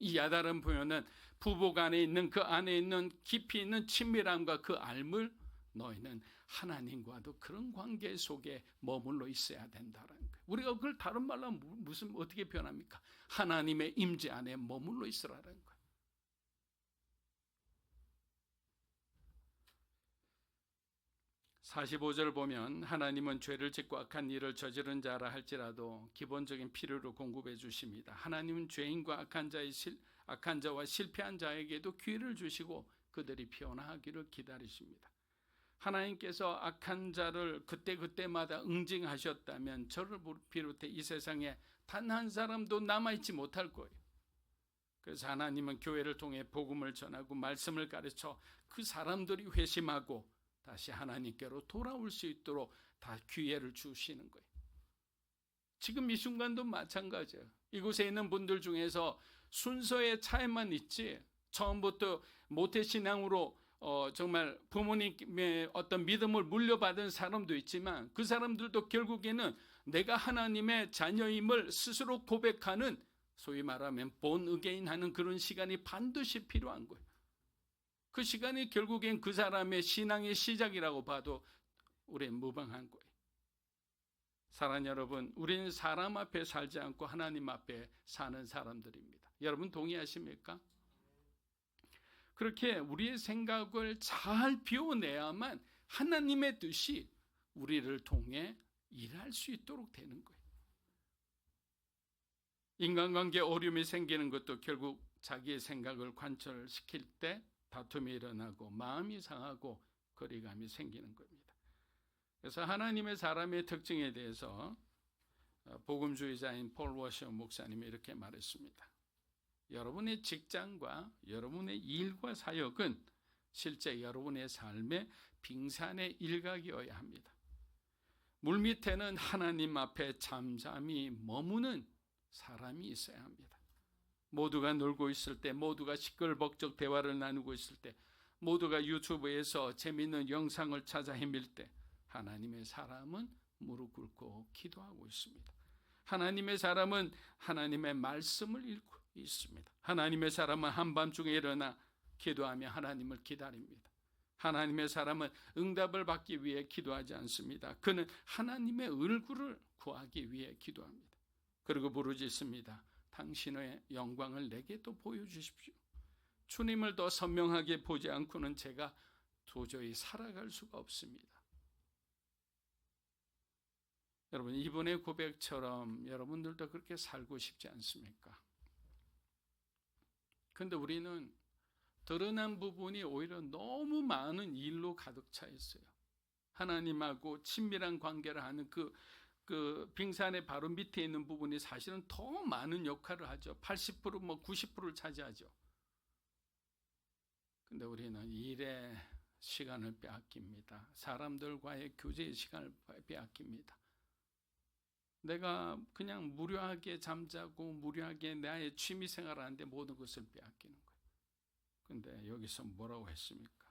이 야다른 표현은 부부간에 있는 그 안에 있는 깊이 있는 친밀함과 그 알을 너희는 하나님과도 그런 관계 속에 머물러 있어야 된다는 거예요. 우리가 그걸 다른 말로 무슨 어떻게 표현합니까? 하나님의 임재 안에 머물러 있으라는 거예요. 45절 보면 하나님은 죄를 짓고 악한 일을 저지른 자라 할지라도 기본적인 필요를 공급해 주십니다. 하나님은 죄인과 악한 자와 실패한 자에게도 기회를 주시고 그들이 변화하기를 기다리십니다. 하나님께서 악한 자를 그때그때마다 응징하셨다면 저를 비롯해 이 세상에 단 한 사람도 남아있지 못할 거예요. 그래서 하나님은 교회를 통해 복음을 전하고 말씀을 가르쳐 그 사람들이 회심하고 다시 하나님께로 돌아올 수 있도록 다 기회를 주시는 거예요. 지금 이 순간도 마찬가지예요. 이곳에 있는 분들 중에서 순서의 차이만 있지 처음부터 모태신앙으로 정말 부모님의 어떤 믿음을 물려받은 사람도 있지만 그 사람들도 결국에는 내가 하나님의 자녀임을 스스로 고백하는 소위 말하면 본의계인하는 그런 시간이 반드시 필요한 거예요. 그 시간이 결국엔 그 사람의 신앙의 시작이라고 봐도 우리는 무방한 거예요. 사랑하는 여러분, 우리는 사람 앞에 살지 않고 하나님 앞에 사는 사람들입니다. 여러분 동의하십니까? 그렇게 우리의 생각을 잘 비워내야만 하나님의 뜻이 우리를 통해 일할 수 있도록 되는 거예요. 인간관계 어려움이 생기는 것도 결국 자기의 생각을 관철시킬 때 다툼이 일어나고 마음이 상하고 거리감이 생기는 겁니다. 그래서 하나님의 사람의 특징에 대해서 복음주의자인 폴 워셔 목사님이 이렇게 말했습니다. 여러분의 직장과 여러분의 일과 사역은 실제 여러분의 삶의 빙산의 일각이어야 합니다. 물밑에는 하나님 앞에 잠잠히 머무는 사람이 있어야 합니다. 모두가 놀고 있을 때, 모두가 시끌벅적 대화를 나누고 있을 때, 모두가 유튜브에서 재미있는 영상을 찾아 헤맬 때 하나님의 사람은 무릎 꿇고 기도하고 있습니다. 하나님의 사람은 하나님의 말씀을 읽고 있습니다. 하나님의 사람은 한밤중에 일어나 기도하며 하나님을 기다립니다. 하나님의 사람은 응답을 받기 위해 기도하지 않습니다. 그는 하나님의 얼굴을 구하기 위해 기도합니다. 그리고 부르짖습니다. 당신의 영광을 내게 또 보여주십시오. 주님을 더 선명하게 보지 않고는 제가 도저히 살아갈 수가 없습니다. 여러분, 이분의 고백처럼 여러분들도 그렇게 살고 싶지 않습니까? 그런데 우리는 드러난 부분이 오히려 너무 많은 일로 가득 차 있어요. 하나님하고 친밀한 관계를 하는 그 빙산의 바로 밑에 있는 부분이 사실은 더 많은 역할을 하죠. 80% 90%를 차지하죠. 근데 우리는 일에 시간을 빼앗깁니다. 사람들과의 교제의 시간을 빼앗깁니다. 내가 그냥 무료하게 잠자고 무료하게 나의 취미생활을 하는데 모든 것을 빼앗기는 거예요. 근데 여기서 뭐라고 했습니까?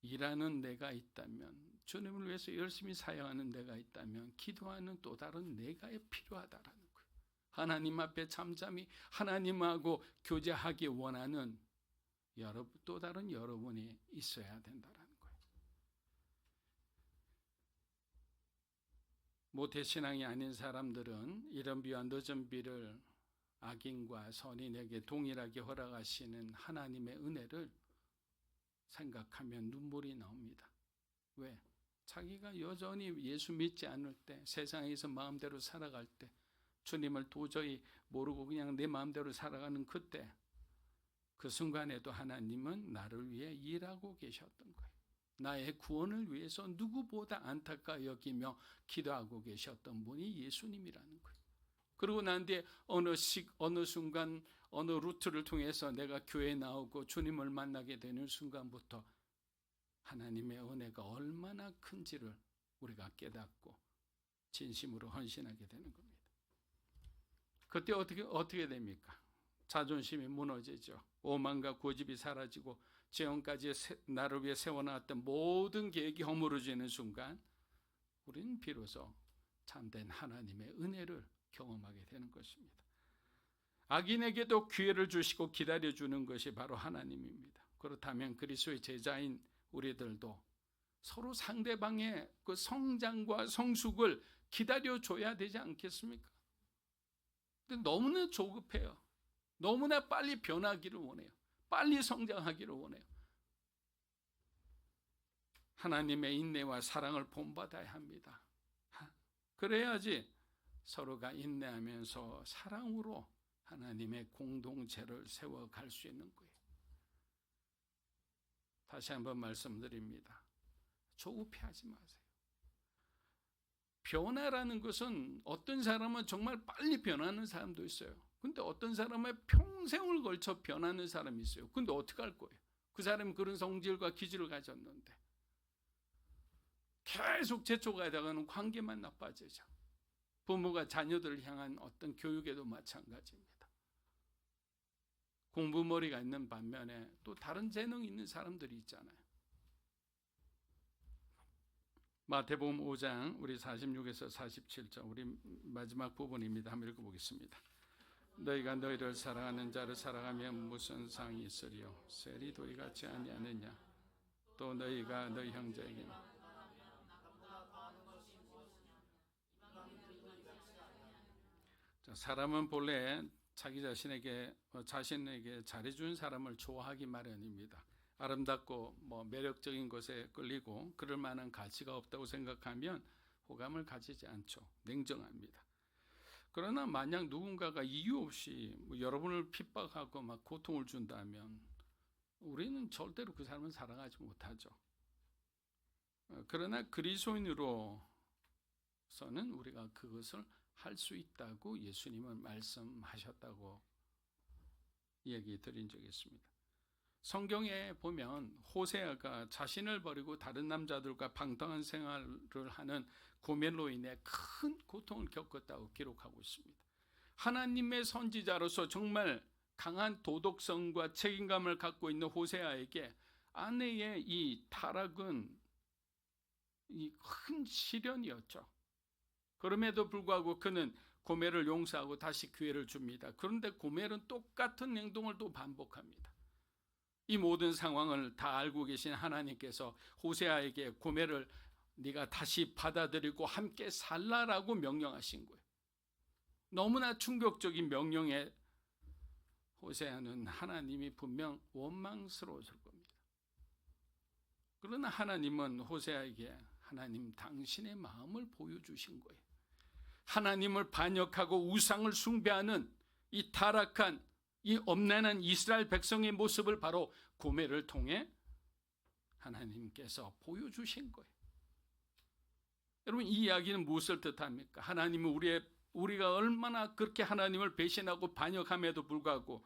일하는 내가 있다면, 주님을 위해서 열심히 사역하는 내가 있다면 기도하는 또 다른 내가 필요하다라는 거예요. 하나님 앞에 잠잠히 하나님하고 교제하기 원하는 또 다른 여러분이 있어야 된다라는 거예요. 모태신앙이 아닌 사람들은 이른 비와 늦은 비를 악인과 선인에게 동일하게 허락하시는 하나님의 은혜를 생각하면 눈물이 나옵니다. 왜? 자기가 여전히 예수 믿지 않을 때, 세상에서 마음대로 살아갈 때 주님을 도저히 모르고 그냥 내 마음대로 살아가는 그때, 그 순간에도 하나님은 나를 위해 일하고 계셨던 거예요. 나의 구원을 위해서 누구보다 안타까 여기며 기도하고 계셨던 분이 예수님이라는 거예요. 그러고 난 뒤에 어느 순간 어느 루트를 통해서 내가 교회에 나오고 주님을 만나게 되는 순간부터 하나님의 은혜가 얼마나 큰지를 우리가 깨닫고 진심으로 헌신하게 되는 겁니다. 그때 어떻게 됩니까? 자존심이 무너지죠. 오만과 고집이 사라지고 지금까지 나를 위해 세워놨던 모든 계획이 허물어지는 순간 우리는 비로소 참된 하나님의 은혜를 경험하게 되는 것입니다. 악인에게도 기회를 주시고 기다려주는 것이 바로 하나님입니다. 그렇다면 그리스도의 제자인 우리들도 서로 상대방의 그 성장과 성숙을 기다려줘야 되지 않겠습니까? 근데 너무나 조급해요. 너무나 빨리 변하기를 원해요. 빨리 성장하기를 원해요. 하나님의 인내와 사랑을 본받아야 합니다. 그래야지 서로가 인내하면서 사랑으로 하나님의 공동체를 세워갈 수 있는 거예요. 다시 한번 말씀드립니다. 조급해하지 마세요. 변화라는 것은 어떤 사람은 정말 빨리 변하는 사람도 있어요. 근데 어떤 사람은 평생을 걸쳐 변하는 사람이 있어요. 근데 어떻게 할 거예요? 그 사람이 그런 성질과 기질을 가졌는데 계속 재촉하다가는 관계만 나빠지죠. 부모가 자녀들을 향한 어떤 교육에도 마찬가지입니다. 공부머리가 있는 반면에 또 다른 재능이 있는 사람들이 있잖아요. 마태복음 5장 우리 46에서 47절 우리 마지막 부분입니다. 한번 읽어보겠습니다. 너희가 너희를 사랑하는 자를 사랑하면 무슨 상이 있으리요? 셀이 도리같이 아니하느냐? 또 너희가 너희 형제에게 사람은 본래 자기 자신에게 잘해준 사람을 좋아하기 마련입니다. 아름답고 매력적인 것에 끌리고 그럴 만한 가치가 없다고 생각하면 호감을 가지지 않죠. 냉정합니다. 그러나 만약 누군가가 이유 없이 여러분을 핍박하고 막 고통을 준다면 우리는 절대로 그 사람을 사랑하지 못하죠. 그러나 그리스도인으로서는 우리가 그것을 할 수 있다고 예수님은 말씀하셨다고 얘기 드린 적이 있습니다. 성경에 보면 호세아가 자신을 버리고 다른 남자들과 방탕한 생활을 하는 고멜로 인해 큰 고통을 겪었다고 기록하고 있습니다. 하나님의 선지자로서 정말 강한 도덕성과 책임감을 갖고 있는 호세아에게 아내의 이 타락은 이 큰 시련이었죠. 그럼에도 불구하고 그는 고멜을 용서하고 다시 기회를 줍니다. 그런데 고멜은 똑같은 행동을 또 반복합니다. 이 모든 상황을 다 알고 계신 하나님께서 호세아에게 고멜을 네가 다시 받아들이고 함께 살라라고 명령하신 거예요. 너무나 충격적인 명령에 호세아는 하나님이 분명 원망스러웠을 겁니다. 그러나 하나님은 호세아에게 하나님 당신의 마음을 보여주신 거예요. 하나님을 반역하고 우상을 숭배하는 이 타락한 이 엄난한 이스라엘 백성의 모습을 바로 고멜을 통해 하나님께서 보여주신 거예요. 여러분 이 이야기는 무엇을 뜻합니까? 하나님은 우리가 얼마나 그렇게 하나님을 배신하고 반역함에도 불구하고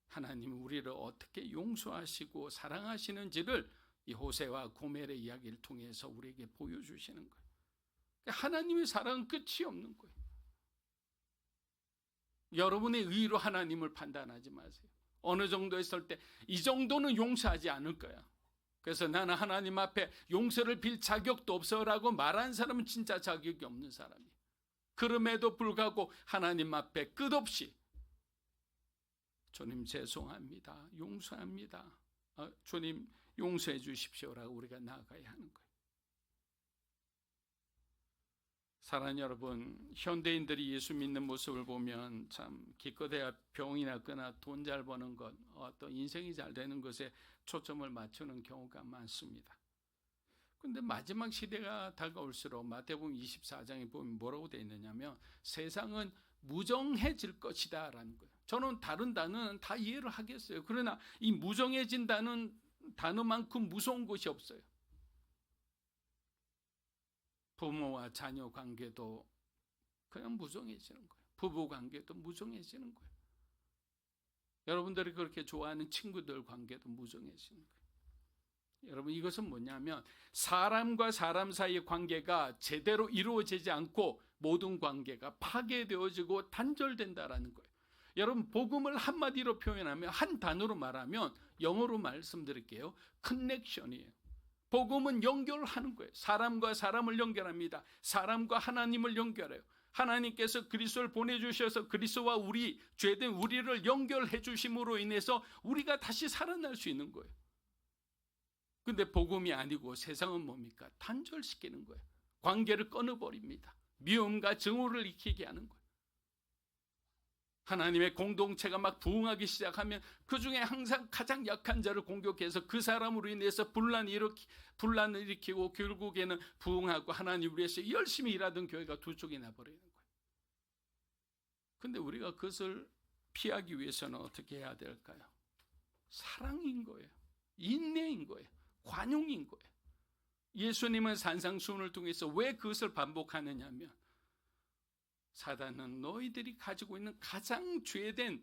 하나님은 우리를 어떻게 용서하시고 사랑하시는지를 이 호세와 고멜의 이야기를 통해서 우리에게 보여주시는 거예요. 하나님의 사랑은 끝이 없는 거예요. 여러분의 의로 하나님을 판단하지 마세요. 어느 정도 했을 때 이 정도는 용서하지 않을 거야. 그래서 나는 하나님 앞에 용서를 빌 자격도 없어라고 말한 사람은 진짜 자격이 없는 사람이에요. 그럼에도 불구하고 하나님 앞에 끝없이 주님 죄송합니다. 용서합니다. 주님 용서해 주십시오라고 우리가 나아가야 하는 거예요. 사랑하는 여러분, 현대인들이 예수 믿는 모습을 보면 참 기껏해야 병이 났거나 돈 잘 버는 것, 또 인생이 잘 되는 것에 초점을 맞추는 경우가 많습니다. 그런데 마지막 시대가 다가올수록 마태복음 24장에 보면 뭐라고 되어 있느냐면 세상은 무정해질 것이다 라는 거예요. 저는 다른 단어는 다 이해를 하겠어요. 그러나 이 무정해진다는 단어만큼 무서운 것이 없어요. 부모와 자녀 관계도 그냥 무정해지는 거예요. 부부 관계도 무정해지는 거예요. 여러분들이 그렇게 좋아하는 친구들 관계도 무정해지는 거예요. 여러분, 이것은 뭐냐면 사람과 사람 사이의 관계가 제대로 이루어지지 않고 모든 관계가 파괴되어지고 단절된다라는 거예요. 여러분, 복음을 한마디로 표현하면, 한 단어로 말하면, 영어로 말씀드릴게요. 커넥션이에요. 복음은 연결하는 거예요. 사람과 사람을 연결합니다. 사람과 하나님을 연결해요. 하나님께서 그리스도를 보내주셔서 그리스도와 우리, 죄된 우리를 연결해 주심으로 인해서 우리가 다시 살아날 수 있는 거예요. 근데 복음이 아니고 세상은 뭡니까? 단절시키는 거예요. 관계를 끊어버립니다. 미움과 증오를 익히게 하는 거예요. 하나님의 공동체가 막 부흥하기 시작하면 그 중에 항상 가장 약한 자를 공격해서 그 사람으로 인해서 분란을 일으키고 결국에는 부흥하고 하나님 위해서 열심히 일하던 교회가 두 쪽이 나버리는 거예요. 근데 우리가 그것을 피하기 위해서는 어떻게 해야 될까요? 사랑인 거예요. 인내인 거예요. 관용인 거예요. 예수님은 산상수훈을 통해서 왜 그것을 반복하느냐면, 사단은 너희들이 가지고 있는 가장 죄된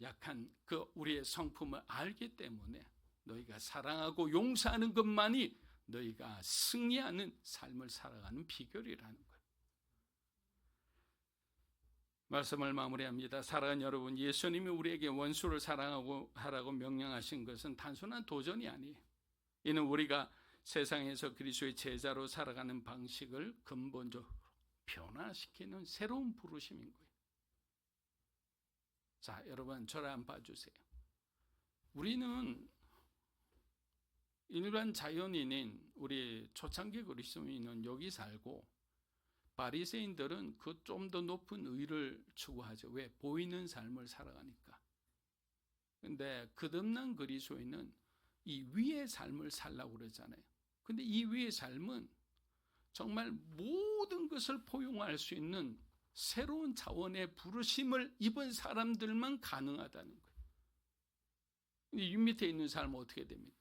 약한 그 우리의 성품을 알기 때문에 너희가 사랑하고 용서하는 것만이 너희가 승리하는 삶을 살아가는 비결이라는 거예요. 말씀을 마무리합니다. 사랑하는 여러분, 예수님이 우리에게 원수를 사랑하고 하라고 명령하신 것은 단순한 도전이 아니에요. 이는 우리가 세상에서 그리스도의 제자로 살아가는 방식을 근본적으로 변화시키는 새로운 부르심인 거예요. 자, 여러분, 저를 한번 봐주세요. 우리는 일반 자연인인 우리 초창기 그리스도인은 여기 살고, 바리새인들은 그 좀 더 높은 의를 추구하죠. 왜? 보이는 삶을 살아가니까. 근데 거듭난 그리스도인은 이 위의 삶을 살라고 그러잖아요. 근데 이 위의 삶은 정말 모든 것을 포용할 수 있는 새로운 차원의 부르심을 입은 사람들만 가능하다는 거예요. 근데 이 밑에 있는 삶은 어떻게 됩니까?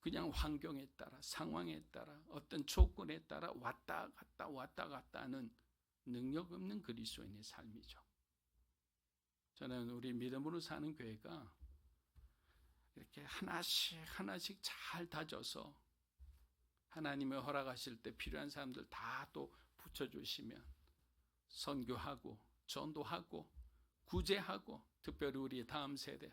그냥 환경에 따라, 상황에 따라, 어떤 조건에 따라 왔다 갔다 하는 능력 없는 그리스도인의 삶이죠. 저는 우리 믿음으로 사는 교회가 이렇게 하나씩 잘 다져서 하나님이 허락하실 때 필요한 사람들 다 또 붙여주시면 선교하고 전도하고 구제하고, 특별히 우리 다음 세대,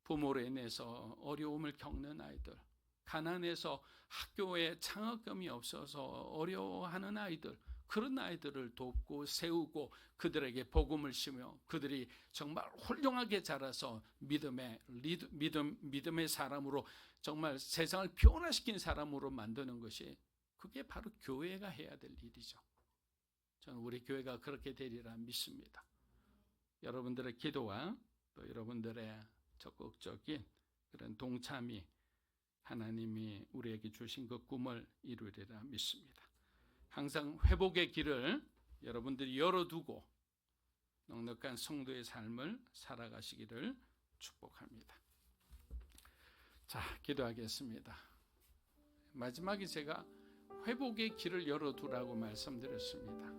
부모로 인해서 어려움을 겪는 아이들, 가난해서 학교에 장학금이 없어서 어려워하는 아이들, 그런 아이들을 돕고 세우고 그들에게 복음을 심어 그들이 정말 훌륭하게 자라서 믿음의 사람으로, 정말 세상을 변화시킨 사람으로 만드는 것이, 그게 바로 교회가 해야 될 일이죠. 저는 우리 교회가 그렇게 되리라 믿습니다. 여러분들의 기도와 또 여러분들의 적극적인 그런 동참이 하나님이 우리에게 주신 그 꿈을 이루리라 믿습니다. 항상 회복의 길을 여러분들이 열어두고 넉넉한 성도의 삶을 살아가시기를 축복합니다. 자, 기도하겠습니다. 마지막에 제가 회복의 길을 열어두라고 말씀드렸습니다.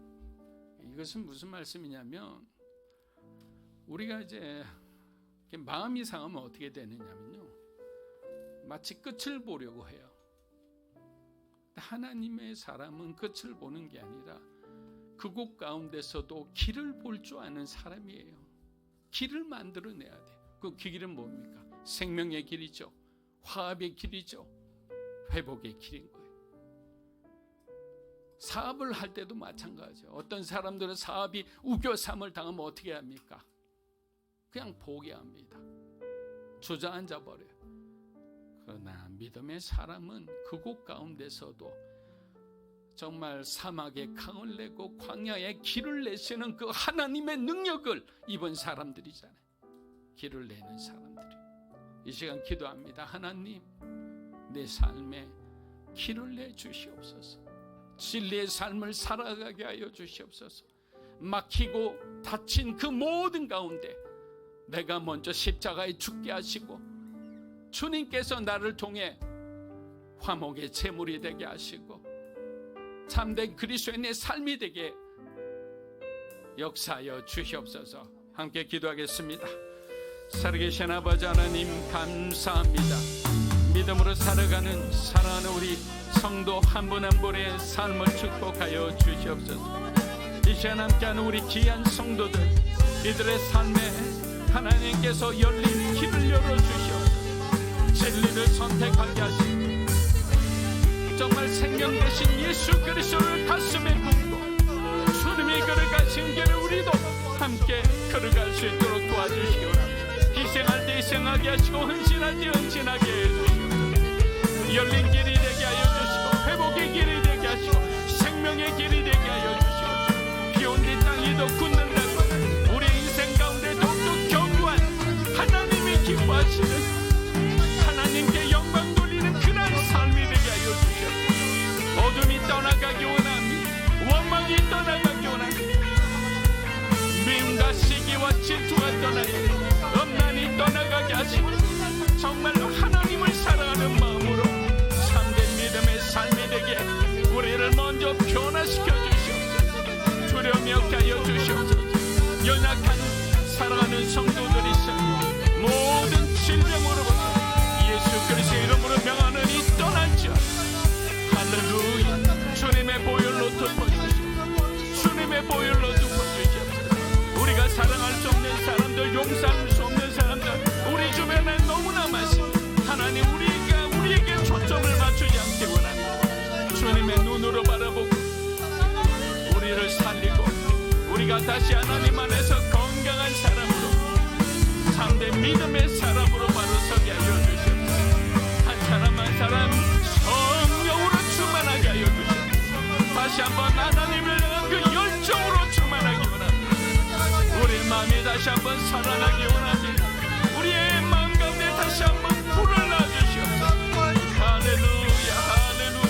이것은 무슨 말씀이냐면, 우리가 이제 마음이 상하면 어떻게 되느냐면요, 마치 끝을 보려고 해요. 하나님의 사람은 끝을 보는 게 아니라 그곳 가운데서도 길을 볼 줄 아는 사람이에요. 길을 만들어내야 돼요. 그 길은 뭡니까? 생명의 길이죠. 화합의 길이죠. 회복의 길인 거예요. 사업을 할 때도 마찬가지예요. 어떤 사람들은 사업이 우겨삼을 당하면 어떻게 합니까? 그냥 포기합니다. 주저앉아 버려요. 그러나 믿음의 사람은 그곳 가운데서도 정말 사막에 강을 내고 광야에 길을 내시는 그 하나님의 능력을 입은 사람들이잖아요. 길을 내는 사람들이. 이 시간 기도합니다. 하나님, 내 삶에 길을 내주시옵소서. 진리의 삶을 살아가게 하여 주시옵소서. 막히고 닫힌 그 모든 가운데 내가 먼저 십자가에 죽게 하시고 주님께서 나를 통해 화목의 제물이 되게 하시고 참된 그리스도인의 삶이 되게 역사하여 주시옵소서. 함께 기도하겠습니다. 살아계신 아버지 하나님 감사합니다. 믿음으로 살아가는 사랑하는 우리 성도 한 분 한 분의 삶을 축복하여 주시옵소서. 이 시간 함께하는 우리 귀한 성도들, 이들의 삶에 하나님께서 열린 길을 열어주시옵소서. 진리를 선택하게 하시고 정말 생명 되신 예수 그리스도를 가슴에 품고 주님이 걸어가신 길을 우리도 함께 걸어갈 수 있도록 도와주시옵소서. 희생할 때 희생하게 하시고 헌신할 때 헌신하게 해주시옵소서. 열린 길이 되게 하여 주시고 회복의 길이 되게 하시고 생명의 길이 되게 하여 주시옵소서. 비온 뒤 땅이 더 굳는다고 우리 인생 가운데 더욱 견고한 하나님이 기뻐하시는 하나님께 영광 돌리는 그날 삶이 되게 하여 주시옵소서. 어둠이 떠나가기 원합니다. 원망이 떠나가기 원합니다. 미움과 시기와 질투가 떠나가기, 엄난이 떠나가게 하시고 정말로 하나님을 사랑하는 마음으로 참된 믿음의 삶이 되게 우리를 먼저 변화시켜 주시옵소서. 두려움이 없게 하여 주시옵소서. 연약한 사랑하는 성도들이 있으니 모든 질병으로부터 예수 그리스도의 이름으로 명하느니 떠날지어다. 할렐루야. 주님의 보혈로 덮어주시옵소서. 주님의 보혈로 덮어주시옵소서. 우리가 사랑할 수 없는 사람들, 용서할 수 없는 사람들 우리 주변에 너무나 많습니다. 하나님, 우리에게 초점을 맞추지 않기 원합니다. 주님의 눈으로 바라보고 우리를 살리고 우리가 다시 하나님 안에서 건강한 사람으로 참된 믿음의 사람으로 바로 서게 하여 주시옵소서. 한 사람 한 사람 성령으로 충만하게 하여 주시옵소서. 다시 한번 하나님을 향한 그 열정으로 충만하기 원합니다. 우리 마음이 다시 한번 살아나기 원합니다. 우리의 마음 가운데 다시 한번 불을 놔주시옵소서. 할렐루야, 할렐루야.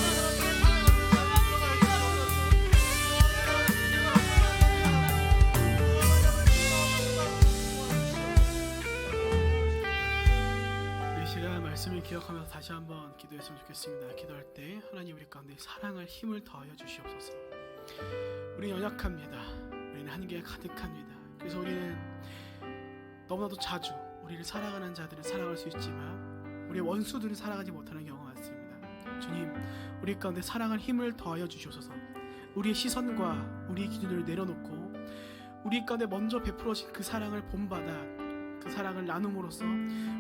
이 시간 말씀을 기억하면서 다시 한번 기도했으면 좋겠습니다. 기도할 때 하나님 우리 가운데 사랑할 힘을 더하여 주시옵소서. 우리는 연약합니다. 우리는 한계가 가득합니다. 그래서 우리는 너무나도 자주 우리를 사랑하는 자들을 사랑할 수 있지만 우리의 원수들을 사랑하지 못하는 경우가 많습니다. 주님, 우리 가운데 사랑할 힘을 더하여 주시옵소서. 우리의 시선과 우리의 기준을 내려놓고 우리 가운데 먼저 베풀어진 그 사랑을 본받아 그 사랑을 나눔으로써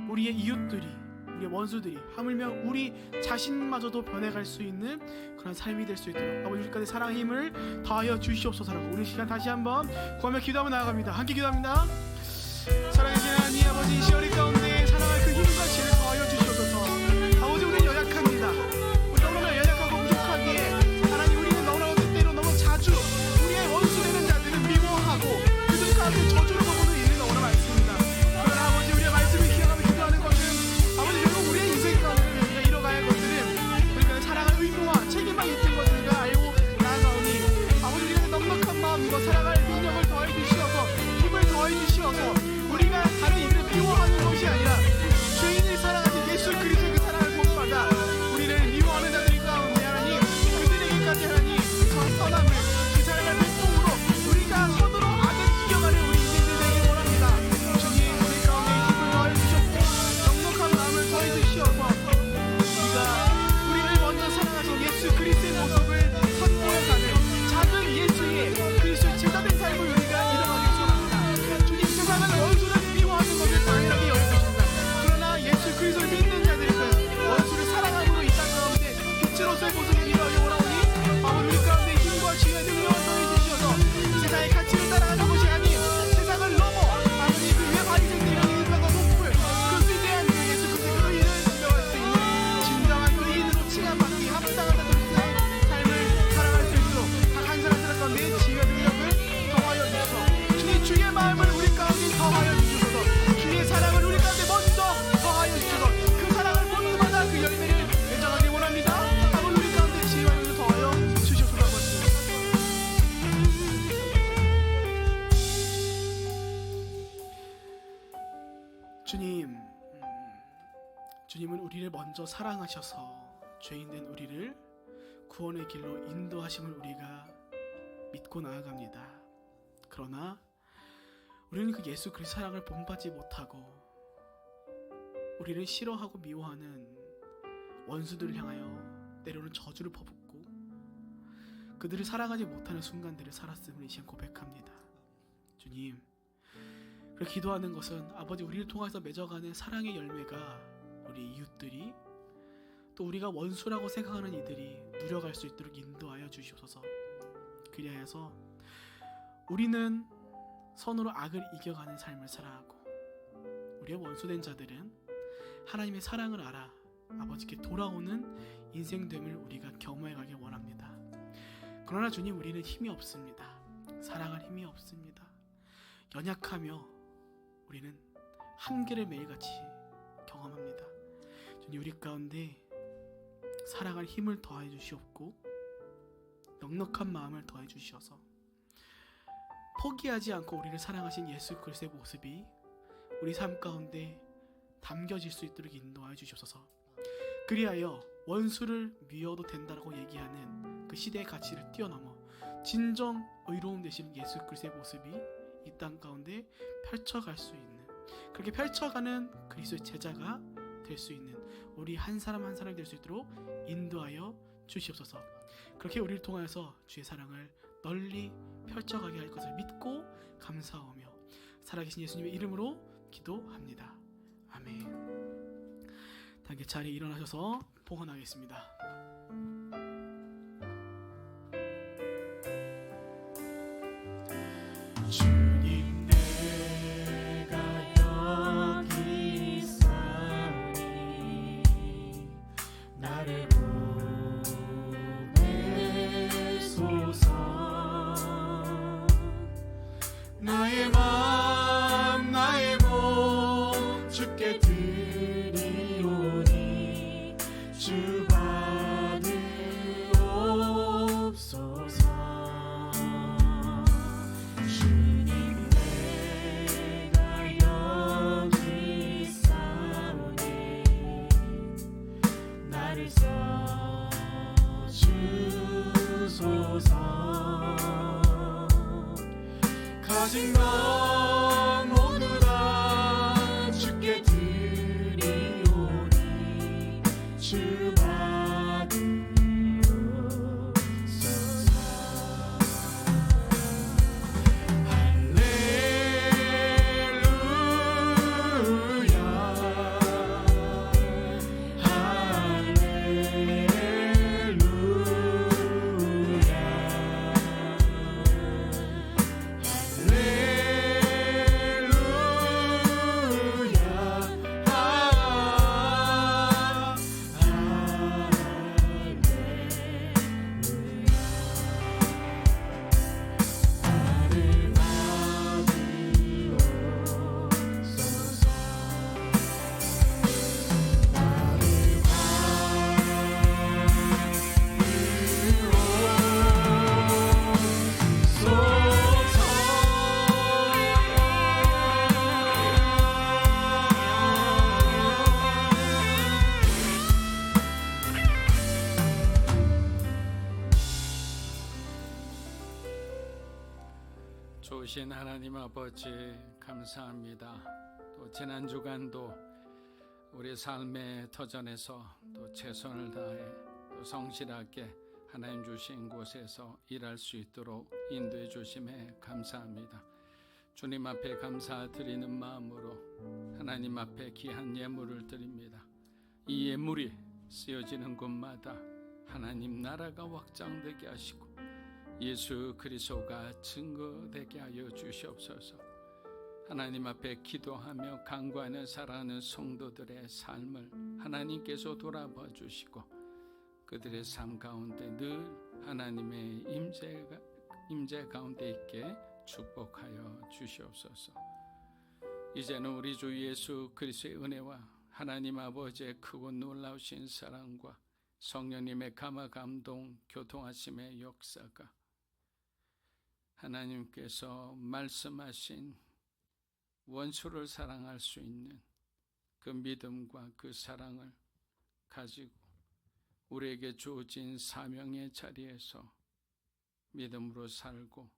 우리의 이웃들이, 우리의 원수들이, 하물며 우리 자신마저도 변해갈 수 있는 그런 삶이 될 수 있도록 아버지 우리 가운데 사랑의 힘을 더하여 주시옵소서라고 우리 시간 다시 한번 구하며 기도하며 나아갑니다. 함께 기도합니다. 사랑하시는 하나님 아버지, 이 시간 우리 가운데 사랑할 그 힘과 지혜를 더하여 주시옵소서. 아버지, 우리는 연약합니다. 우리 너무나 연약하고 부족하기에 하나님, 우리는 너무나 때때로 너무 자주 우리의 원수 되는 자들을 미워하고 그들 가운데 저주를 먹는 일이 너무나 많습니다. 그러나 아버지, 우리의 말씀을 기억하며 기도하는 것은 아버지 결국 우리의 인생 가운데 우리가 이뤄가야 할 것들은 우리가 사랑할 의무와 책임만 있는 것들과 알고 나아가오니 아버지, 우리가 넉넉한 마음과 사랑할 능력을 더해 주시어서 힘을 더해 주시어서 우리가 다른 이들을 미워하는 것이 아니라 죄인을 사랑하신 예수 그리스도의 그 사랑을 본받아 우리를 미워하는 자들 가운데 하나님, 그들에게까지 하나님 저 선함을 그 사랑을 맹공으로 우리가 선으로 악을 이겨가는 우리 인생들 주님은 우리를 먼저 사랑하셔서 죄인된 우리를 구원의 길로 인도하심을 우리가 믿고 나아갑니다. 그러나 우리는 그 예수 그리스도 사랑을 본받지 못하고 우리를 싫어하고 미워하는 원수들을 향하여 때로는 저주를 퍼붓고 그들을 사랑하지 못하는 순간들을 살았음을 이 시간 고백합니다. 주님, 그렇게 기도하는 것은 아버지 우리를 통해서 맺어가는 사랑의 열매가 우리 이웃들이 또 우리가 원수라고 생각하는 이들이 누려갈 수 있도록 인도하여 주시옵소서. 그리하여서 우리는 선으로 악을 이겨가는 삶을 살아가고 우리의 원수된 자들은 하나님의 사랑을 알아 아버지께 돌아오는 인생됨을 우리가 경험해 가길 원합니다. 그러나 주님, 우리는 힘이 없습니다. 사랑할 힘이 없습니다. 연약하며 우리는 한계를 매일같이 경험합니다. 주님, 우리 가운데 사랑할 힘을 더해 주시옵고 넉넉한 마음을 더해 주시어서 포기하지 않고 우리를 사랑하신 예수 그리스도의 모습이 우리 삶 가운데 담겨질 수 있도록 인도하여 주시옵소서. 그리하여 원수를 미워도 된다고 얘기하는 그 시대의 가치를 뛰어넘어 진정 의로움 되시는 예수 그리스도의 모습이 이 땅 가운데 펼쳐갈 수 있는, 그렇게 펼쳐가는 그리스도의 제자가 될 수 있는 우리 한 사람 한 사람이 될 수 있도록 인도하여 주시옵소서. 그렇게 우리를 통하여서 주의 사랑을 널리 펼쳐가게 할 것을 믿고 감사하며 살아계신 예수님의 이름으로 기도합니다. 아멘. 다음에 자리에 일어나셔서 봉헌하겠습니다. 주님, 내가 여기 있사오니 나를 보내소서. 나의 맘 나의 몸 주께 드리오니 주 받으옵소서. 주님, 내가 여기 있사오니 나를 써주소서. 가진 것 모두 다 주께 드리오니 주 받으옵소서. 할렐루야 좋으신 하나님 아버지, 감사합니다. 또 지난 주간도 우리 삶의 터전에서 또 최선을 다해 또 성실하게 하나님 주신 곳에서 일할 수 있도록 인도해 주심에 감사합니다. 주님 앞에 감사드리는 마음으로 하나님 앞에 귀한 예물을 드립니다. 이 예물이 쓰여지는 곳마다 하나님 나라가 확장되게 하시고 예수 그리스도가 증거되게 하여 주시옵소서. 하나님 앞에 기도하며 간구하며 살아가는 성도들의 삶을 하나님께서 돌아봐 주시고 그들의 삶 가운데 늘 하나님의 임재 가운데 있게 축복하여 주시옵소서. 이제는 우리 주 예수 그리스도의 은혜와 하나님 아버지의 크고 놀라우신 사랑과 성령님의 감화 감동 교통하심의 역사가 하나님께서 말씀하신 원수를 사랑할 수 있는 그 믿음과 그 사랑을 가지고 우리에게 주어진 사명의 자리에서 믿음으로 살고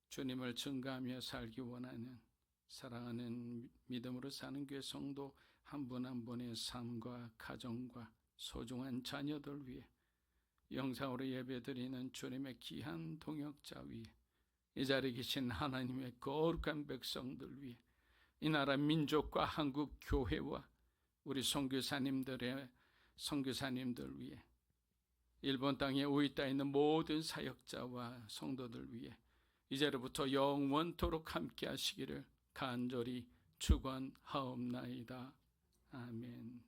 주님을 증거하며 살기 원하는 사랑하는 믿음으로 사는 교회 성도 한 분 한 분의 삶과 가정과 소중한 자녀들 위해 영상으로 예배드리는 주님의 귀한 동역자 위에 이 자리에 계신 하나님의 거룩한 백성들 위해 이 나라 민족과 한국 교회와 우리 선교사님들 위해 일본 땅에 오이따 있는 모든 사역자와 성도들 위해 이제로부터 영원토록 함께 하시기를 간절히 축원하옵나이다. 아멘.